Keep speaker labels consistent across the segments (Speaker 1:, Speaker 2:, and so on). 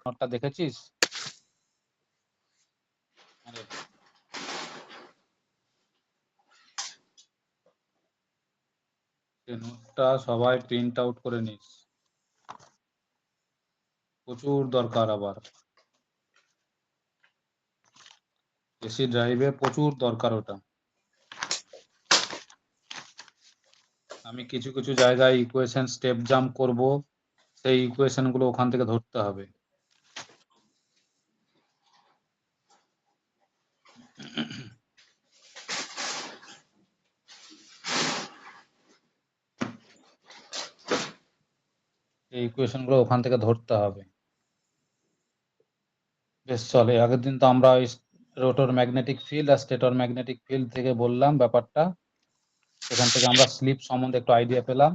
Speaker 1: নোটটা দেখেছিস? নোটটা সবাই প্রিন্ট আউট করে নিস, প্রচুর দরকার। আবার এসি ড্রাইভে প্রচুর দরকার ওটা। আমি কিছু কিছু জায়গায় ইকুয়েশন স্টেপ জাম্প করব, সেই ইকুয়েশন গুলো ওখান থেকে ধরতে হবে। এই ইকুয়েশন গুলো ওখান থেকে ধরতে হবে। বেশ চলে। আগের দিন তো আমরা রোটর ম্যাগনেটিক ফিল্ড আর স্টেটর ম্যাগনেটিক ফিল্ড থেকে বললাম ব্যাপারটা, এখান থেকে আমরা স্লিপ সম্বন্ধে একটু আইডিয়া পেলাম।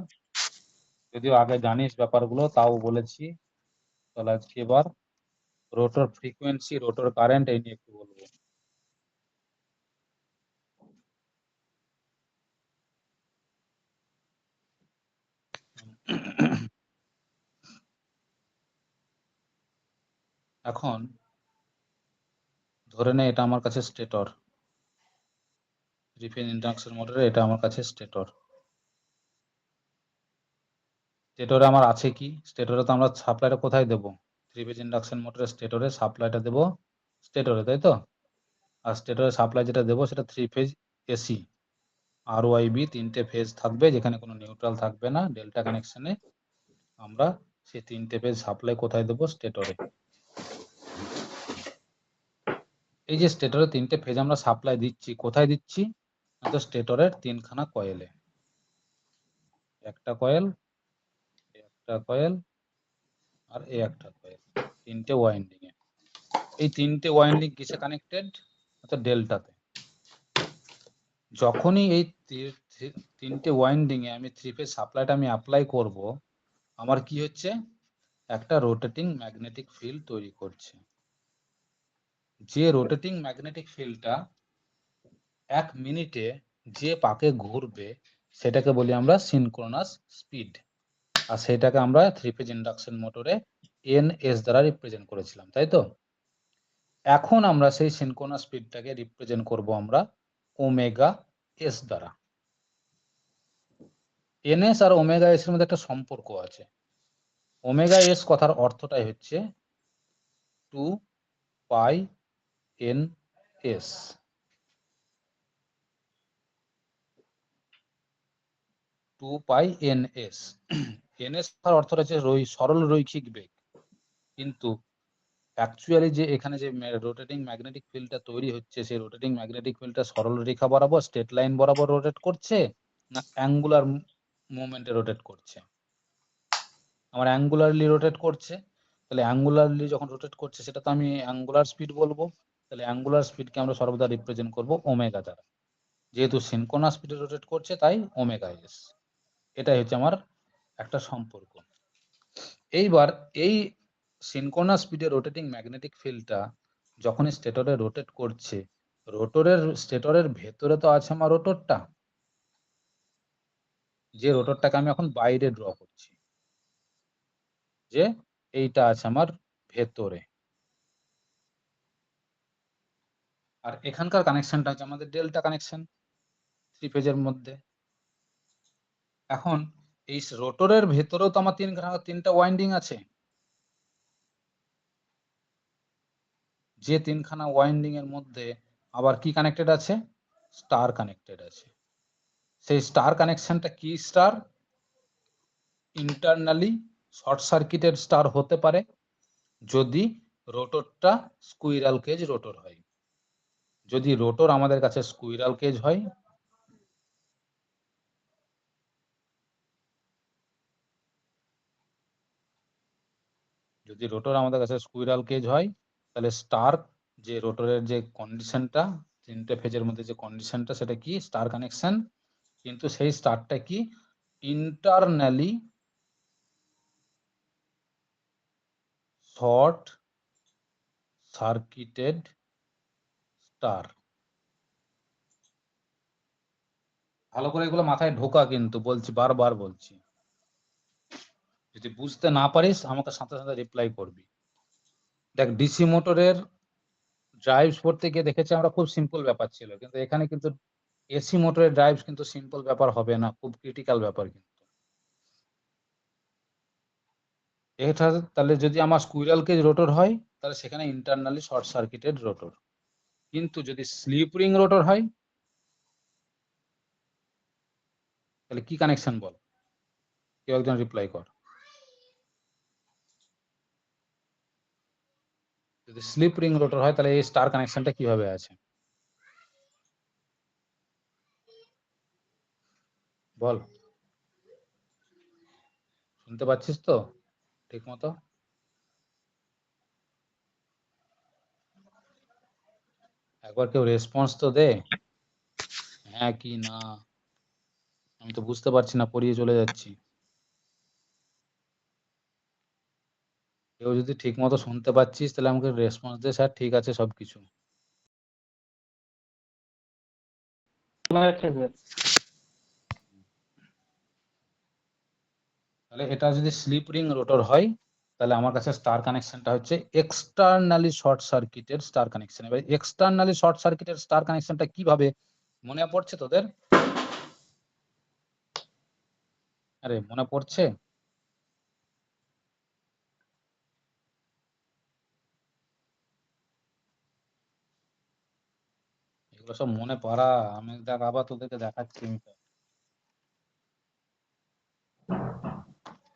Speaker 1: যদিও আগে জানিস ব্যাপারগুলো, তাও বলেছি। তাহলে আজকে এবার রোটর ফ্রিকোয়েন্সি, রোটর কারেন্ট এই নিয়ে একটু বলবো। এখন ধরে নে এটা আমার কাছে স্টেটর, থ্রি ফেজ ইন্ডাকশন মোটরে এটা আমার কাছে স্টেটর। স্টেটরে আমার আছে কি? স্টেটরে তো আমরা সাপ্লাইটা কোথায় দেবো? থ্রি ফেজ ইন্ডাকশন মোটরে স্টেটরে সাপ্লাইটা দেবো স্টেটরে, তাই তো? আর স্টেটরে সাপ্লাই যেটা দেবো সেটা থ্রি ফেজ এসি, আর ওয়াই বি, তিনটে ফেজ থাকবে, যেখানে কোনো নিউট্রাল থাকবে না, ডেল্টা কানেকশনে। আমরা সেই তিনটে ফেজ সাপ্লাই কোথায় দেবো? স্টেটরে। এই যে স্টেটরে তিনটে ফেজ আমরা সাপ্লাই দিচ্ছি, কোথায় দিচ্ছি? তো স্টেটরের তিনখানা কয়েলে, একটা কয়েল, একটা কয়েল আর এই একটা কয়েল, তিনটে ওয়াইন্ডিং এ। এই তিনটে ওয়াইন্ডিং কিসে কানেক্টেড? অর্থাৎ ডেল্টাতে। যখনই এই তিনটে ওয়াইন্ডিং এ আমি থ্রি ফেজ সাপ্লাইটা আমি অ্যাপ্লাই করব, আমার কি হচ্ছে? একটা রোটেটিং ম্যাগনেটিক ফিল্ড তৈরি করছে। যে রোটেটিং ম্যাগনেটিক ফিল্ডটা এক মিনিটে যে পাকে ঘুরবে সেটাকে বলি আমরা সিনক্রোনাস স্পিড। আর সেটাকে আমরা থ্রি ফেজ ইন্ডাকশন মোটরে এনএস দ্বারা রিপ্রেজেন্ট করেছিলাম, তাই তো? এখন আমরা সেই সিনক্রোনাস স্পিডটাকে রিপ্রেজেন্ট করব আমরা ওমেগা এস দ্বারা। এনএস আর ওমেগা এস এর মধ্যে একটা সম্পর্ক আছে। ওমেগা এস কথার অর্থটাই হচ্ছে টু পাই এন এস। টু পাই এন এস। এনএস তার অর্থটা হচ্ছে সরল রৈখিক বেগ। কিন্তু অ্যাকচুয়ালি যে এখানে যে রোটেটিং ম্যাগনেটিক ফিল্ডটা তৈরি হচ্ছে, সেই রোটেটিং ম্যাগনেটিক ফিল্ডটা সরল রেখা বরাবর, স্ট্রেট লাইন বরাবর রোটেট করছে, না অ্যাঙ্গুলার মুভমেন্টে রোটেট করছে? আমার অ্যাঙ্গুলারলি রোটেট করছে। তাহলে অ্যাঙ্গুলারলি যখন রোটেট করছে সেটা তো আমি অ্যাঙ্গুলার স্পিড বলবো। তাহলে অ্যাঙ্গুলার স্পিডকে আমরা সর্বদা রিপ্রেজেন্ট করব ওমেগা দ্বারা। যেহেতু সিনক্রোনাস স্পিডে রোটেট করছে তাই ওমেগা এস। এটাই হচ্ছে আমার একটা সম্পর্ক। এইবার এই সিনক্রোনাস স্পিডে রোটেটিং ম্যাগনেটিক ফিল্ডটা যখন স্টেটরে রোটেট করছে, স্টেটরের ভেতরে তো আছে আমার রোটরটা, যে রোটরটাকে আমি এখন বাইরে ড্র করছি, যে এইটা আছে আমার ভেতরে। আর এখানকার কানেকশনটা হচ্ছে আমাদের ডেল্টা কানেকশন থ্রি ফেজের মধ্যে। এখন এই রোটরের ভেতরেও তো আমার তিনটা ওয়াইন্ডিং আছে। যে তিনখানা ওয়াইন্ডিং এর মধ্যে আবার কি কানেক্টেড আছে? স্টার কানেক্টেড আছে। সেই স্টার কানেকশনটা কি star? Internally short circuited star হতে পারে যদি রোটরটা স্কুইরাল কেজ রোটর হয়। যদি রোটর আমাদের কাছে স্কুইরাল কেজ হয়, যদি রোটর আমাদের কাছে স্কুইরাল কেজ হয়, তাহলে স্টার, যে রোটরের যে কন্ডিশনটা, তিনটে ফেজের মধ্যে যে কন্ডিশনটা, সেটা কি? Star connection. কিন্তু সেই স্টারটা কি? Internally short circuited star. ভালো করে এগুলো মাথায় ঢোকা, কিন্তু বলছি, বারবার বলছি। যদি বুঝতে না পারিস আমাকে সাথে সাথে রিপ্লাই করবি। দেখ ডিসি মোটরের ড্রাইভস পড়তে গিয়ে দেখেছি আমরা খুব সিম্পল ব্যাপার ছিল, কিন্তু এখানে কিন্তু এসি মোটরের ড্রাইভস কিন্তু সিম্পল ব্যাপার হবে না, খুব ক্রিটিক্যাল ব্যাপার কিন্তু এটা। তাহলে যদি আমার স্কুইরাল কেজ রোটর হয় তাহলে সেখানে ইন্টারনালি শর্ট সার্কিটেড রোটর, কিন্তু যদি স্লিপ রিং রোটর হয় তাহলে কি কানেকশন বল, কেউ একজন রিপ্লাই কর। যদি স্লিপ রিং রোটর হয় তাহলে এই স্টার কানেকশনটা কিভাবে আছে বল, শুনতে পাচ্ছিস তো ঠিক মতো? একবার কেউ রেসপন্স তো দে, হ্যাঁ কি না। আমি তো বুঝতে পারছি না, পড়িয়ে চলে যাচ্ছি। কেউ যদি ঠিক মতো শুনতে পাচ্ছিস তাহলে আমাকে রেসপন্স দে, স্যার ঠিক আছে সবকিছু। তাহলে এটা যদি স্লিপ রিং রোটর হয় তাহলে আমার কাছে স্টার কানেকশনটা হচ্ছে externally short circuited star connection. এবার এক্সটার্নালি শর্ট সার্কিটেড স্টার কানেকশনটা কিভাবে মনে পড়ছে তোদের? আরে মনে পড়ছে? এগুলো সব মনে পড়া, আমি দেখ আবার তোদেরকে দেখাচ্ছি।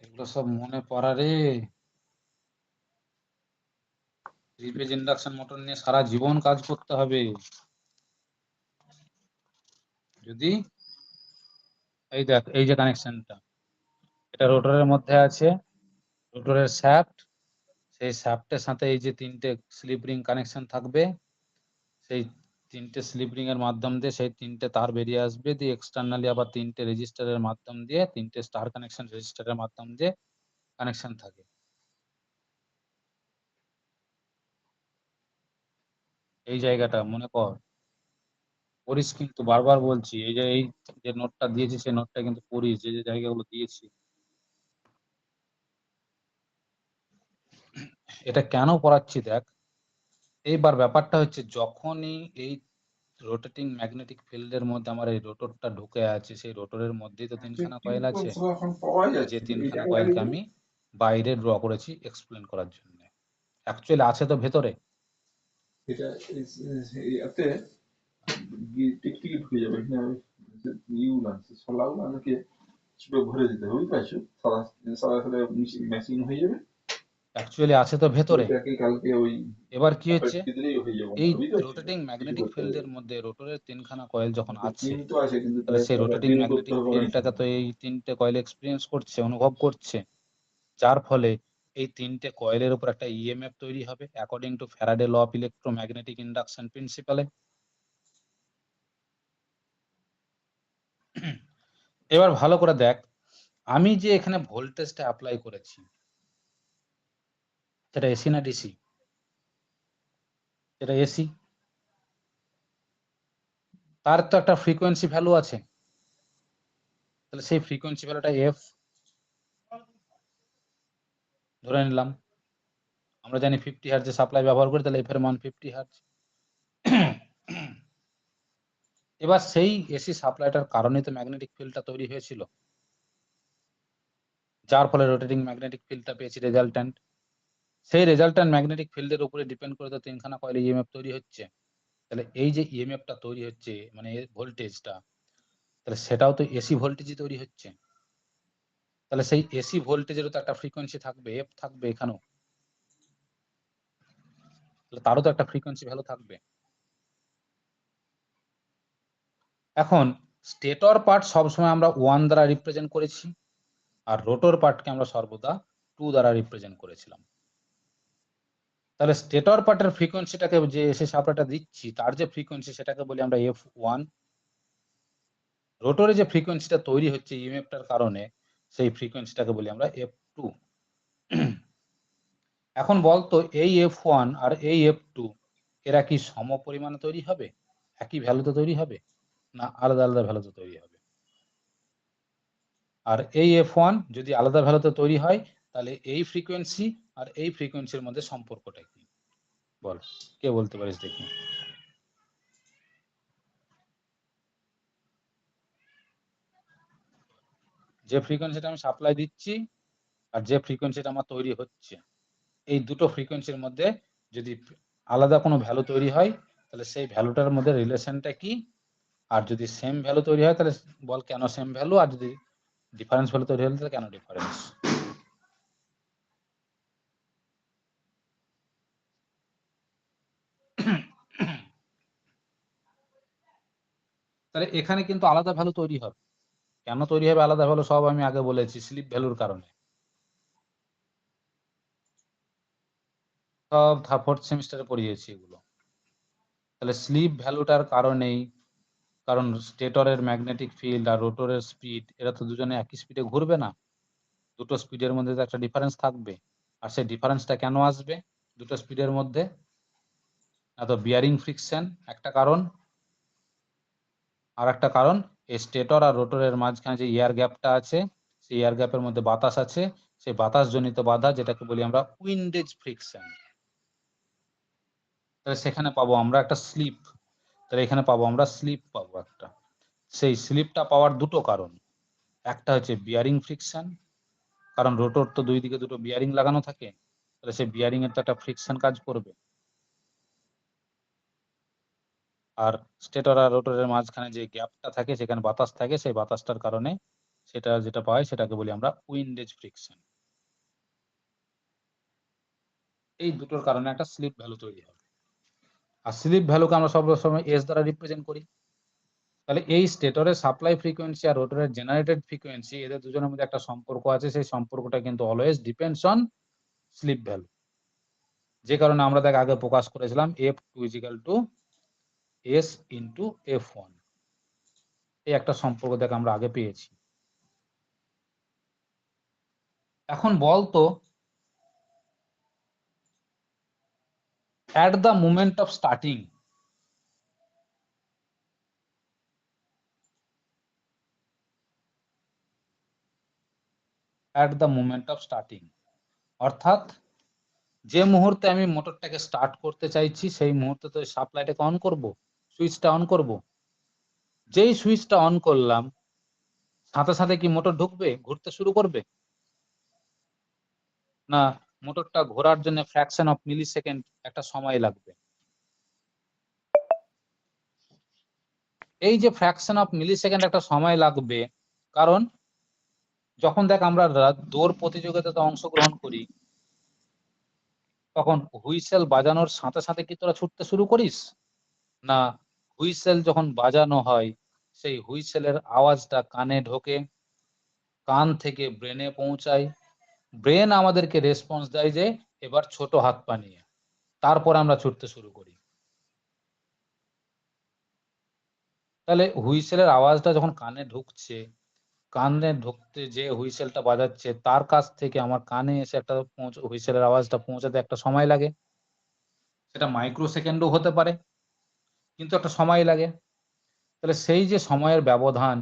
Speaker 1: এগুলো সব মনে পড়া রে। থ্রি ফেজ ইন্ডাকশন মোটর নিয়ে সারা জীবন কাজ করতে হবে যদি। এই দেখ এই যে কানেকশনটা, এটা রোটরের মধ্যে আছে, রোটরের শ্যাফট, সেই শ্যাফটের সাথে এই যে তিনটে স্লিপ রিং কানেকশন থাকবে, সেই তিনটে স্লিপ রিং এর মাধ্যম দিয়ে সেই তিনটে তার বেরিয়ে আসবে, দিয়ে এক্সটার্নালি আবার তিনটে রেজিস্টারের মাধ্যম দিয়ে, তিনটে স্টার কানেকশন রেজিস্টারের মাধ্যম দিয়ে কানেকশন থাকে। এই জায়গাটা মনে কর, পড়িস কিন্তু, বারবার বলছি, এই যে নোটটা দিয়েছি সেই নোটটা কিন্তু পড়িস, যে যে জায়গাগুলো দিয়েছি। এটা কেন পড়াচ্ছি দেখ, এইবার ব্যাপারটা হচ্ছে যখনই এই রোটেটিং ম্যাগনেটিক ফিল্ডের মধ্যে আমার এই রোটরটা ঢুকে আছে, সেই রোটরের মধ্যেই তো তিনখানা কয়েল আছে, যে তিনখানা কয়েলকে আমি বাইরে ড্র করেছি এক্সপ্লেন করার জন্য। অ্যাকচুয়ালি আছে তো ভেতরে।
Speaker 2: এটা ইয়াতে টিকটিকি ঢুকে যাবে এখানে ইউল আছে সলাগুলো আমাকে ছোট ভরে দিতে হবে, বুঝতে পারছো? সাদা সাদা সাদা মেশিন হয়ে যাবে,
Speaker 1: অ্যাকচুয়ালি আছে তো ভেতরে।
Speaker 2: ওইটাকে কালকে ওই
Speaker 1: এবার কি হচ্ছে,
Speaker 2: দিলেই হয়ে যাবে,
Speaker 1: এই
Speaker 2: বুঝতে পারছো?
Speaker 1: রোটেটিং
Speaker 2: কিছু
Speaker 1: ম্যাগনেটিক
Speaker 2: করতে হবে
Speaker 1: ফিল্ডের মধ্যে রোটরের তিনখানা কয়েল যখন আছে,
Speaker 2: পিন তো আছে, কিন্তু
Speaker 1: তাহলে সেই
Speaker 2: তারপর
Speaker 1: রোটেটিং
Speaker 2: টিন করতে
Speaker 1: ম্যাগনেটিক
Speaker 2: হবে
Speaker 1: ফিল্ডটাকে তো এই তিনটে কয়েল এক্সপিরিয়েন্স করছে, অনুভব করছে, যার ফলে এই তিনটে কয়েলের উপর একটা ইএমএফ তৈরি হবে according to Faraday law of electromagnetic induction প্রিন্সিপালে। এবার ভালো করে দেখ, আমি যে এখানে ভোল্টেজটা অ্যাপ্লাই করেছি সেটা এসি না ডিসি? সেটা এসি। তার তো একটা ফ্রিকোয়েন্সি ভ্যালু আছে, তাহলে সেই ফ্রিকোয়েন্সি ভ্যালুটা এফ ধরে নিলাম। আমরা জানি 50 হার্টজে সাপ্লাই ব্যবহার করি, তাহলে এফ এর মান 50 হার্টজ। এবার সেই এসি সাপ্লাইটার কারণেই তো ম্যাগনেটিক ফিল্ডটা তৈরি হয়েছিল, যার ফলে রোটেটিং ম্যাগনেটিক ফিল্ডটা পেয়েছি রেজাল্ট্যান্ট। সেই রেজাল্ট্যান্ট ম্যাগনেটিক ফিল্ডের উপরে ডিপেন্ড করে তো তিনখানা কয়েলে ইএমএফ তৈরি হচ্ছে। তাহলে এই যে ইএমএফটা তৈরি হচ্ছে মানে ভোল্টেজটা, তাহলে সেটাও তো এসি ভোল্টেজই তৈরি হচ্ছে। তাহলে সেই এসি ভোল্টেজেরও তো একটা ফ্রিকোয়েন্সি থাকবে, এফ থাকবে এখানেও, তাহলে তারও তো একটা ফ্রিকোয়েন্সি ভ্যালু থাকবে। এখন স্টেটর পার্ট সবসময় আমরা 1 দ্বারা রিপ্রেজেন্ট করেছি, আর রোটর পার্টকে আমরা সর্বদা 2 দ্বারা রিপ্রেজেন্ট করেছিলাম। তাহলে স্টেটর পার্টের ফ্রিকোয়েন্সিটাকে যে এসি সাপ্লাইটা দিচ্ছি তার যে ফ্রিকোয়েন্সি সেটাকে বলি আমরা F1। রোটরে যে ফ্রিকোয়েন্সিটা তৈরি হচ্ছে ইএমএফটার কারণে সেই ফ্রিকোয়েন্সিটাকে বলি আমরা F2। এখন বলতো এই F1 আর এই F2 এরা কি সম পরিমাণে তৈরি হবে, একই ভ্যালুতে তৈরি হবে, না আলাদা আলাদা ভ্যালুতে তৈরি হবে? আর এই F1 যদি আলাদা ভ্যালুতে তৈরি হয় তাহলে এই ফ্রিকোয়েন্সি আর এই ফ্রিকোয়েন্সির মধ্যে সম্পর্কটা কি? বল, কে বলতে পারিস দেখি? যে ফ্রিকোয়েন্সিটা আমি সাপ্লাই দিচ্ছি আর যে ফ্রিকোয়েন্সিটা আমার তৈরি হচ্ছে, এই দুটো ফ্রিকোয়েন্সির মধ্যে যদি আলাদা কোনো ভ্যালু তৈরি হয় তাহলে সেই ভ্যালুটার মধ্যে রিলেশনটা কি, আর যদি সেম ভ্যালু তৈরি হয় তাহলে বল কেন সেম ভ্যালু, আর যদি ডিফারেন্স ভ্যালু তৈরি হলে তাহলে কেন ডিফারেন্স। তাহলে এখানে কিন্তু আলাদা ভ্যালু তৈরি হবে। কেন তৈরি হবে আলাদা ভ্যালু সব আমি আগে বলেছি, স্লিপ ভ্যালুর কারণে। সব ফোর্থ সেমিস্টারে পড়িয়েছি এগুলো। তাহলে স্লিপ ভ্যালুটার কারণেই, কারণ স্টেটরের ম্যাগনেটিক ফিল্ড আর রোটরের স্পিড এরা তো দুজনে একই স্পিডে ঘুরবে না, দুটো স্পিডের মধ্যে তো একটা ডিফারেন্স থাকবে। আর সেই ডিফারেন্সটা কেন আসবে দুটো স্পিডের মধ্যে? না তো বিয়ারিং ফ্রিকশন একটা কারণ, আর একটা কারণ এই স্টেটর আর রোটরের মাঝখানে যে এয়ার গ্যাপটা আছে, সেই এয়ার গ্যাপের মধ্যে বাতাস আছে, সেই বাতাসজনিত বাধা যেটাকে বলি আমরা উইন্ডেজ ফ্রিকশন। তাহলে সেখানে পাবো আমরা একটা স্লিপ, তাহলে এখানে পাবো আমরা স্লিপ পাবো একটা। সেই স্লিপটা পাওয়ার দুটো কারণ, একটা হচ্ছে বিয়ারিং ফ্রিকশন, কারণ রোটর তো দুই দিকে দুটো বিয়ারিং লাগানো থাকে, তাহলে সেই বিয়ারিং এর তো একটা ফ্রিকশন কাজ করবে। আর স্টেটর আর রোটরের মাঝখানে যে গ্যাপটা থাকে সেখানে বাতাস থাকে, সেই বাতাসটার কারণে সেটা যেটা পাই সেটাকে বলি আমরা উইন্ডেজ ফ্রিকশন। এই দুটোর কারণে একটা স্লিপ ভ্যালু তৈরি হবে। আর স্লিপ ভ্যালুকে আমরা সব সময় এস দ্বারা রিপ্রেজেন্ট করি। তাহলে এই স্টেটরের সাপ্লাই ফ্রিকোয়েন্সি আর রোটরের জেনারেটেড ফ্রিকোয়েন্সি, এদের দুজনের মধ্যে একটা সম্পর্ক আছে, সেই সম্পর্কটা কিন্তু always depends on slip value. যে কারণে আমরা দেখ আগে প্রকাশ করেছিলাম F2 = S × F1, এই একটা সম্পর্ক দেখ আমরা আগে পেয়েছি। এখন বলতো at the moment of starting, at the moment of starting অর্থাৎ যে মুহূর্তে আমি মোটরটাকে স্টার্ট করতে চাইছি সেই মুহূর্তে তো সাপ্লাইটাকে অন করব, সুইচটা অন করব। যেই সুইচটা অন করলাম সাথে সাথে কি মোটর ঢুকবে, ঘুরতে শুরু করবে? না, মোটরটা ঘোরার জন্য ফ্র্যাকশন অফ মিলি সেকেন্ড একটা সময় লাগবে। এই যে ফ্র্যাকশন অফ মিলি সেকেন্ড একটা সময় লাগবে, কারণ যখন দেখ আমরা দৌড় প্রতিযোগিতাতে অংশগ্রহণ করি তখন হুইসেল বাজানোর সাথে সাথে কি তোরা ছুটতে শুরু করিস? না, হুইসেল যখন বাজানো হয় সেই হুইসেলের আওয়াজটা কানে ঢোকে, কান থেকে ব্রেনে পৌঁছায়, ব্রেন আমাদেরকে রেসপন্স দেয় যে এবার ছোট হাত পা নিয়ে, তারপর আমরা ছুটতে শুরু করি। তাহলে হুইসেলের আওয়াজটা যখন কানে ঢুকছে, কানে ঢুকতে যে হুইসেলটা বাজাচ্ছে তার কাছ থেকে আমার কানে এসে একটা হুইসেলের আওয়াজটা পৌঁছাতে একটা সময় লাগে, সেটা মাইক্রো সেকেন্ডও হতে পারে, কিন্তু একটা সময় লাগে। তাহলে সেই যে সময়ের ব্যবধান,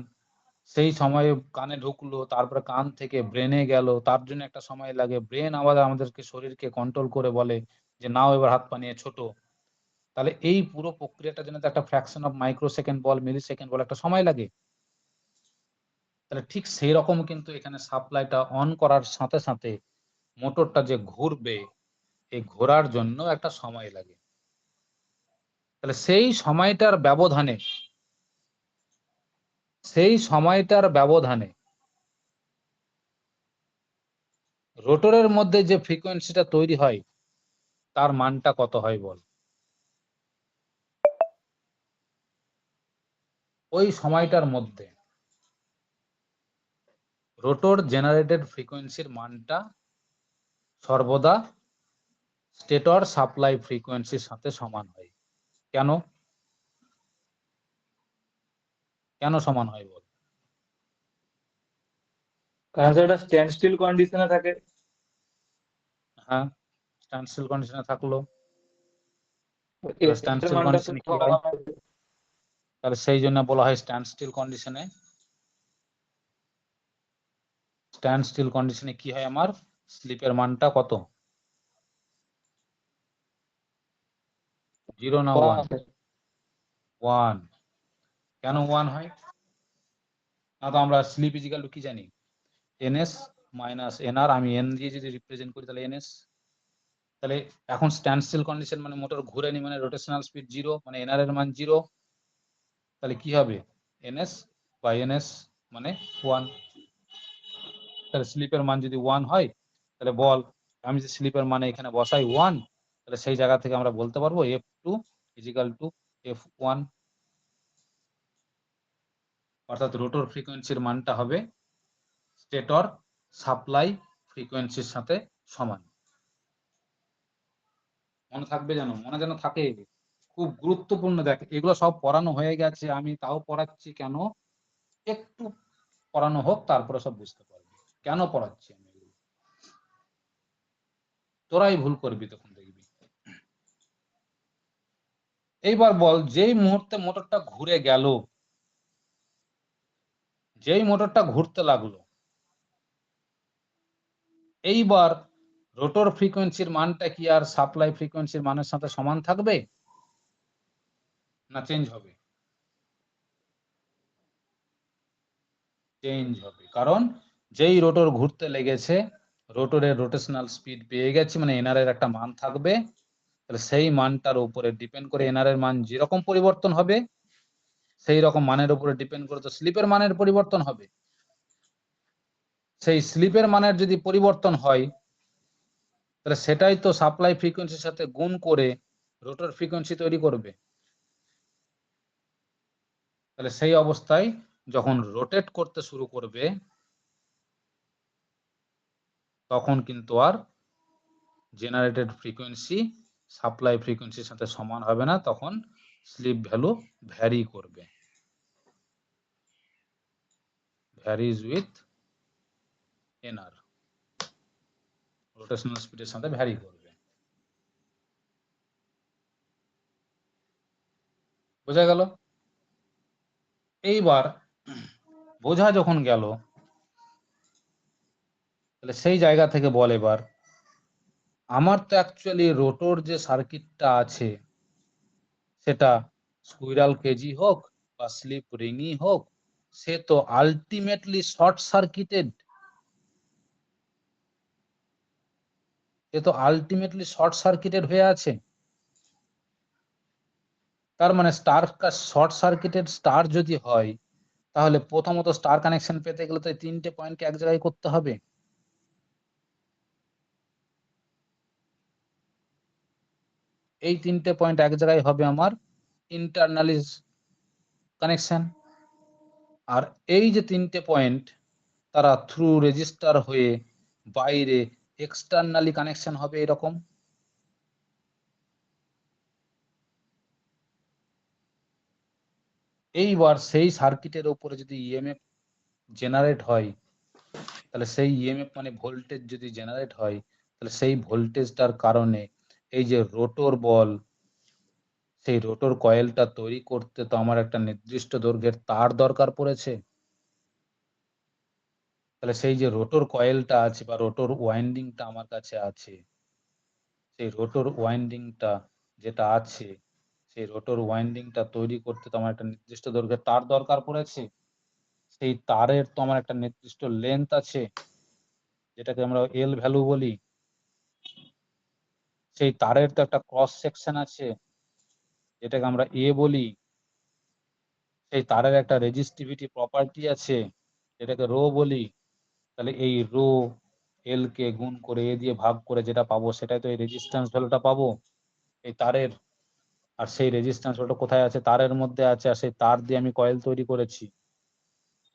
Speaker 1: সেই সময়ে কানে ঢুকলো তারপরে কান থেকে ব্রেনে গেল, তার জন্য একটা সময় লাগে। ব্রেন আবার আমাদেরকে শরীরকে কন্ট্রোল করে বলে যে নাও এবার হাত পা নিয়ে ছোট। তাহলে এই পুরো প্রক্রিয়াটার জন্য তো একটা ফ্র্যাকশন অফ মাইক্রো সেকেন্ড বল, মিলি সেকেন্ড বল একটা সময় লাগে। তাহলে ঠিক সেই রকম কিন্তু এখানে সাপ্লাইটা অন করার সাথে সাথে মোটরটা যে ঘুরবে, এই ঘোরার জন্য একটা সময় লাগে। তাহলে সেই সময়টার ব্যবধানে রোটরের মধ্যে যে ফ্রিকোয়েন্সিটা তৈরি হয় তার মানটা কত হয় বল? ওই সময়টার মধ্যে রোটর জেনারেটেড ফ্রিকোয়েন্সির মানটা সর্বদা স্টেটর সাপ্লাই ফ্রিকোয়েন্সির সাথে সমান হয়। কেন কেন সমান হয় বল?
Speaker 3: কারণ সেটা স্ট্যান্ড স্টিল কন্ডিশনে থাকে।
Speaker 1: হ্যাঁ, স্ট্যান্ড স্টিল কন্ডিশনে থাকলো,
Speaker 3: এর
Speaker 1: স্ট্যান্ড স্টিল
Speaker 3: মানটা
Speaker 1: কন্ডিশনে কি হয়?
Speaker 3: সমান হবে।
Speaker 1: তাহলে সেই জন্য বলা হয় স্ট্যান্ড স্টিল কন্ডিশনে, স্ট্যান্ড স্টিল কন্ডিশনে কি হয় আমার স্লিপের মানটা কত? 0 না 1? 1। কেন 1 হয়? না তো আমরা স্লিপ ইজিক্যাল টু কি জানি? ns মাইনাস nr, আমি n দিয়ে যদি রিপ্রেজেন্ট করি তাহলে ns। তাহলে এখন স্ট্যান্ড স্টিল কন্ডিশন মানে মোটর ঘুরেনি, মানে রোটেশনাল স্পিড 0, মানে nr এর মান 0। তাহলে কি হবে? ns বাই ns মানে 1। তাহলে স্লিপের মান যদি 1 হয় তাহলে বল, আমি যে স্লিপের মানে এখানে বসাই 1, তাহলে সেই জায়গা থেকে আমরা বলতে পারবো F2 ইজিক্যাল টু F1, অর্থাৎ রোটর ফ্রিকোয়েন্সির মানটা হবে স্টেটর সাপ্লাই ফ্রিকোয়েন্সির সাথে সমান। মনে থাকবে যেন, মনে যেন থাকে, খুব গুরুত্বপূর্ণ। দেখ, এগুলো সব পড়ানো হয়ে গেছে, আমি তাও পড়াচ্ছি কেন? একটু পড়ানো হোক, তারপরে সব বুঝতে পারবি কেন পড়াচ্ছি আমি এগুলো। তোরাই ভুল করবি তখন দেখবি। এইবার বল, যেই মুহূর্তে মোটরটা ঘুরে গেল, যেই মোটরটা ঘুরতে লাগলো, এইবার রোটর ফ্রিকোয়েন্সির মানটা কি আর সাপ্লাই ফ্রিকোয়েন্সির মানের সাথে সমান থাকবে না চেঞ্জ হবে? চেঞ্জ হবে, কারণ যেই রোটর ঘুরতে লেগেছে, রোটরের রোটেশনাল স্পিড পেয়ে গেছে, মানে এনআর এর একটা মান থাকবে। তাহলে সেই মানটার উপরে ডিপেন্ড করে এনআর এর মান যেরকম পরিবর্তন হবে, সেই রকম মানের উপরে ডিপেন্ড করে তো স্লিপের মানের পরিবর্তন হবে। সেই স্লিপের মানের যদি পরিবর্তন হয়, তাহলে সেটাই তো সাপ্লাই ফ্রিকোয়েন্সির সাথে গুণ করে রোটর ফ্রিকোয়েন্সি তৈরি করবে। তাহলে সেই অবস্থায় যখন রোটেট করতে শুরু করবে, তখন কিন্তু আর জেনারেটেড ফ্রিকোয়েন্সি সাপ্লাই ফ্রিকোয়েন্সির সাথে সমান হবে না, তখন স্লিপ ভ্যালু ভ্যারি করবে, ভ্যারিজ উইথ এনআর, রোটেশনাল স্পিডের সাথে ভ্যারি করবে। বোঝা গেল? এইবার বোঝা যখন গেল, তাহলে সেই জায়গা থেকে বল, এবার আমার তো অ্যাকচুয়ালি রোটর যে সার্কিটটা আছে, সেটা স্কুইরাল কেজি হোক বা স্লিপ রিংই হোক, সে তো আলটিমেটলি শর্ট সার্কিটেড। সে তো আলটিমেটলি শর্ট সার্কিটেড হয়ে আছে। তার মানে স্টার শর্ট সার্কিটেড স্টার যদি হয়, তাহলে প্রথমত স্টার কানেকশন পেতে গেলে তো এই 3টে পয়েন্টকে এক জায়গায় করতে হবে। এই 3টে পয়েন্ট এক জায়গায় হবে আমার ইন্টারনালি কানেকশন, আর এই যে 3টে পয়েন্ট, তারা থ্রু রেজিস্টার হয়ে বাইরে এক্সটার্নালি কানেকশন হবে এরকম। এইবার সেই সার্কিটের উপরে যদি ইএমএফ জেনারেট হয়, তাহলে সেই ইএমএফ মানে ভোল্টেজ যদি জেনারেট হয়, তাহলে সেই ভোল্টেজটার কারণে এই যে রোটর বল, সেই রোটর কয়েলটা তৈরি করতে তো আমার একটা নির্দিষ্ট দৈর্ঘ্যের তার দরকার পড়েছে। তাহলে সেই যে রোটর কয়েলটা আছে বা রোটর ওয়াইন্ডিংটা আমার কাছে আছে, সেই রোটর ওয়াইন্ডিংটা যেটা আছে, সেই রোটর ওয়াইন্ডিংটা তৈরি করতে তো আমার একটা নির্দিষ্ট দৈর্ঘ্যের তার দরকার পড়েছে। সেই তারের তো আমার একটা নির্দিষ্ট লেন্থ আছে, যেটাকে আমরা এল ভ্যালু বলি। সেই তারের তো একটা ক্রস সেকশন আছে, যেটাকে আমরা এ বলি। সেই তারের একটা রেজিস্টিভিটি প্রপার্টি আছে, যেটাকে রো বলি। তাহলে এই রো এল কে গুণ করে এ দিয়ে ভাগ করে যেটা পাবো, সেটাই তো এই রেজিস্ট্যান্স ভ্যালুটা পাবো এই তারের। আর সেই রেজিস্ট্যান্স ভ্যালুটা কোথায় আছে? তারের মধ্যে আছে, আর সেই তার দিয়ে আমি কয়েল তৈরি করেছি।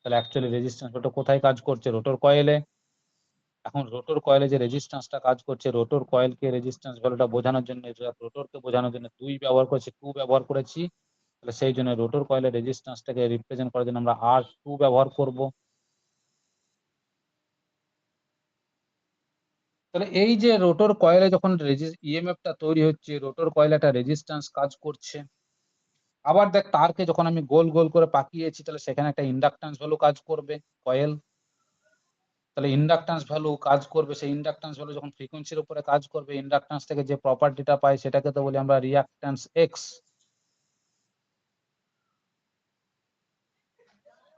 Speaker 1: তাহলে অ্যাকচুয়ালি রেজিস্ট্যান্স ভ্যালুটা কোথায় কাজ করছে? রোটর কয়েলে। এখন রোটর কয়েলে যে রেজিস্ট্যান্সটা কাজ করছে, রোটর কয়েলকে রেজিস্ট্যান্স ভ্যালুটা বোঝানোর জন্য, রোটরকে বোঝানোর জন্য 2 ব্যবহার করেছি, 2 ব্যবহার করেছি। তাহলে সেই জন্য রোটর কয়েলের রেজিস্ট্যান্সটাকে রিপ্রেজেন্ট করার জন্য আমরা R2 ব্যবহার করব। তাহলে এই যে রোটর কয়েলে যখন ইএমএফটা তৈরি হচ্ছে, রোটর কয়েলে একটা রেজিস্ট্যান্স কাজ করছে। আবার দেখ, তারকে যখন আমি গোল গোল করে পাকিয়েছি, তাহলে সেখানে একটা ইন্ডাকট্যান্স ভ্যালু কাজ করবে, কয়েল। তাহলে ইন্ডাকট্যান্স ভ্যালু কাজ করবে, সেই ইন্ডাকট্যান্স ভ্যালু যখন ফ্রিকোয়েন্সির উপরে কাজ করবে, ইন্ডাকট্যান্স থেকে যে প্রপার্টিটা পাই সেটাকে তো বলি আমরা রিঅ্যাকট্যান্স এক্স।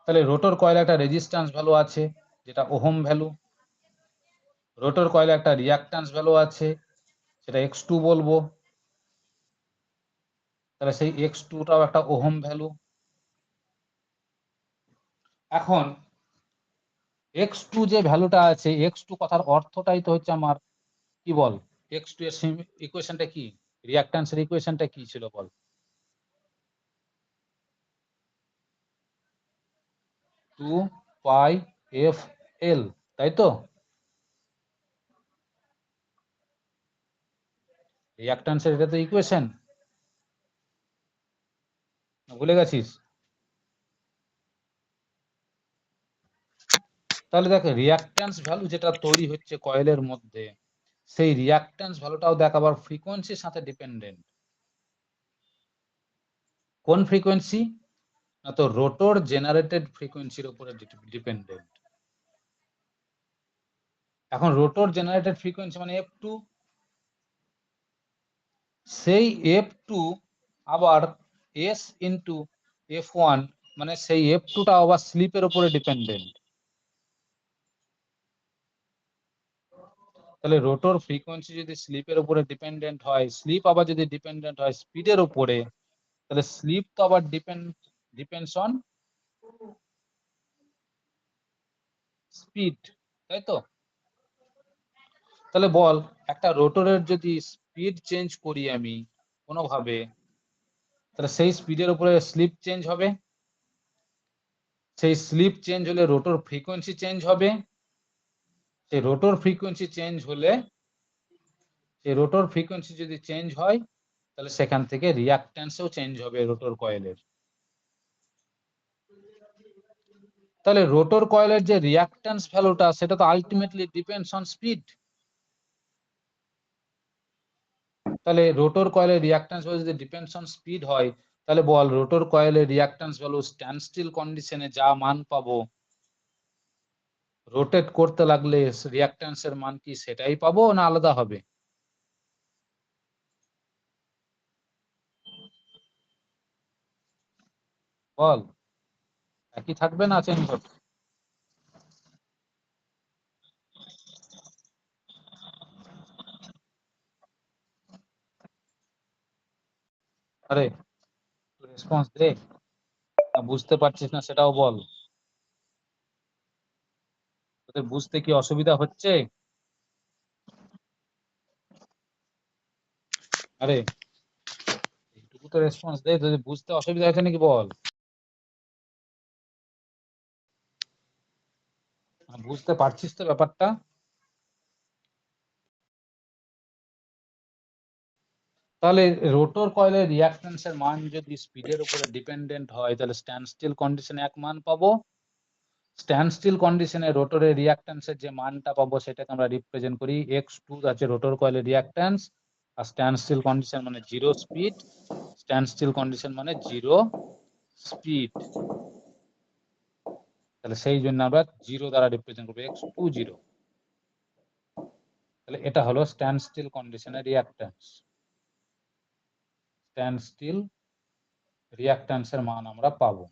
Speaker 1: তাহলে রোটর কয়েলে একটা রেজিস্ট্যান্স ভ্যালু আছে যেটা ওহম ভ্যালু, রোটর কয়েলে একটা রিঅ্যাকট্যান্স ভ্যালু আছে সেটা x2 বলবো, তাহলে সেই x2 টাও একটা ওহম ভ্যালু। এখন x2 যে ভ্যালুটা আছে, x2 কথার অর্থটাই তো হচ্ছে আমার কি বল, x2 এর ইকুয়েশনটা কি, রিঅ্যাকট্যান্সের ইকুয়েশনটা কি ছিল বল? 2πfl, তাই তো? রিঅ্যাকট্যান্সের এটা তো ইকুয়েশন, ভুলে গেছিস? তাহলে দেখ রিঅ্যাকট্যান্স ভ্যালু যেটা তৈরি হচ্ছে কয়েলের মধ্যে, সেই রিঅ্যাকট্যান্স ভ্যালুটাও দেখ আবার ফ্রিকোয়েন্সির সাথে ডিপেন্ডেন্ট। কোন ফ্রিকোয়েন্সি? না তো রোটর জেনারেটেড ফ্রিকোয়েন্সির উপরে ডিপেন্ডেন্ট। এখন রোটর জেনারেটেড ফ্রিকোয়েন্সি মানে f2, সেই f2 আবার s ইন্টু f1, মানে সেই f2 টা আবার স্লিপের উপরে ডিপেন্ডেন্ট। তাহলে রোটর ফ্রিকোয়েন্সি যদি স্লিপের উপরে ডিপেন্ডেন্ট হয়, স্লিপ আবার যদি ডিপেন্ডেন্ট হয় স্পিডের উপরে, তাহলে স্লিপ তো আবার ডিপেন্ডস অন স্পিড, তাই তো? তাহলে বল একটা রোটরের যদি স্পিড চেঞ্জ করি আমি কোনোভাবে, তাহলে সেই স্পিডের উপরে স্লিপ চেঞ্জ হবে, সেই স্লিপ চেঞ্জ হলে রোটর ফ্রিকোয়েন্সি চেঞ্জ হবে, সেই রোটর ফ্রিকোয়েন্সি চেঞ্জ হলে, সেই রোটর ফ্রিকোয়েন্সি যদি চেঞ্জ হয় তাহলে সেখান থেকে রিঅ্যাকট্যান্সও চেঞ্জ হবে রোটর কয়েলের। তাহলে রোটর কয়েলের যে রিঅ্যাকট্যান্স ভ্যালুটা সেটা তো আলটিমেটলি ডিপেন্ডস অন স্পিড। তাহলে রোটর কয়েলের রিঅ্যাকট্যান্স ভ্যালু যদি ডিপেন্ডস অন স্পিড হয়, তাহলে বল রোটর কয়েলের রিঅ্যাকট্যান্স ভ্যালু স্ট্যান্ড স্টিল কন্ডিশনে যা মান পাবো, রোটেট করতে লাগলে রিঅ্যাকট্যান্সের মান কি সেটাই পাবো না আলাদা হবে? বল একই থাকবে না চেঞ্জ হবে? আরে রেসপন্স দে, বুঝতে পারছিস না সেটাও বল। তোদের বুঝতে কি অসুবিধা হচ্ছে? আরে এইটুকু তো রেসপন্স দে, তোদের বুঝতে অসুবিধা হচ্ছে নাকি বল। বুঝতে পারছিস তো ব্যাপারটা? তাহলে রোটর কয়েলের রিঅ্যাকট্যান্সের মান যদি স্পিডের উপরে ডিপেন্ডেন্ট হয় তাহলে স্ট্যান্ড স্টিল কন্ডিশনে এক মান পাবো, স্ট্যান্ড স্টিল কন্ডিশনে রোটরের রিঅ্যাকট্যান্সের যে মানটা পাবো সেটাকে আমরা রিপ্রেজেন্ট করি x2, আছে রোটর কয়েলের রিঅ্যাকট্যান্স, আর স্ট্যান্ড স্টিল কন্ডিশন মানে zero speed, standstill condition মানে জিরো স্পিড, তাহলে সেই জন্য আমরা জিরো দ্বারা রিপ্রেজেন্ট করবো x20। তাহলে এটা হলো স্ট্যান্ড স্টিল কন্ডিশনের রিঅ্যাকট্যান্স, স্ট্যান্ড স্টিল রিঅ্যাকট্যান্সের মান আমরা পাবো।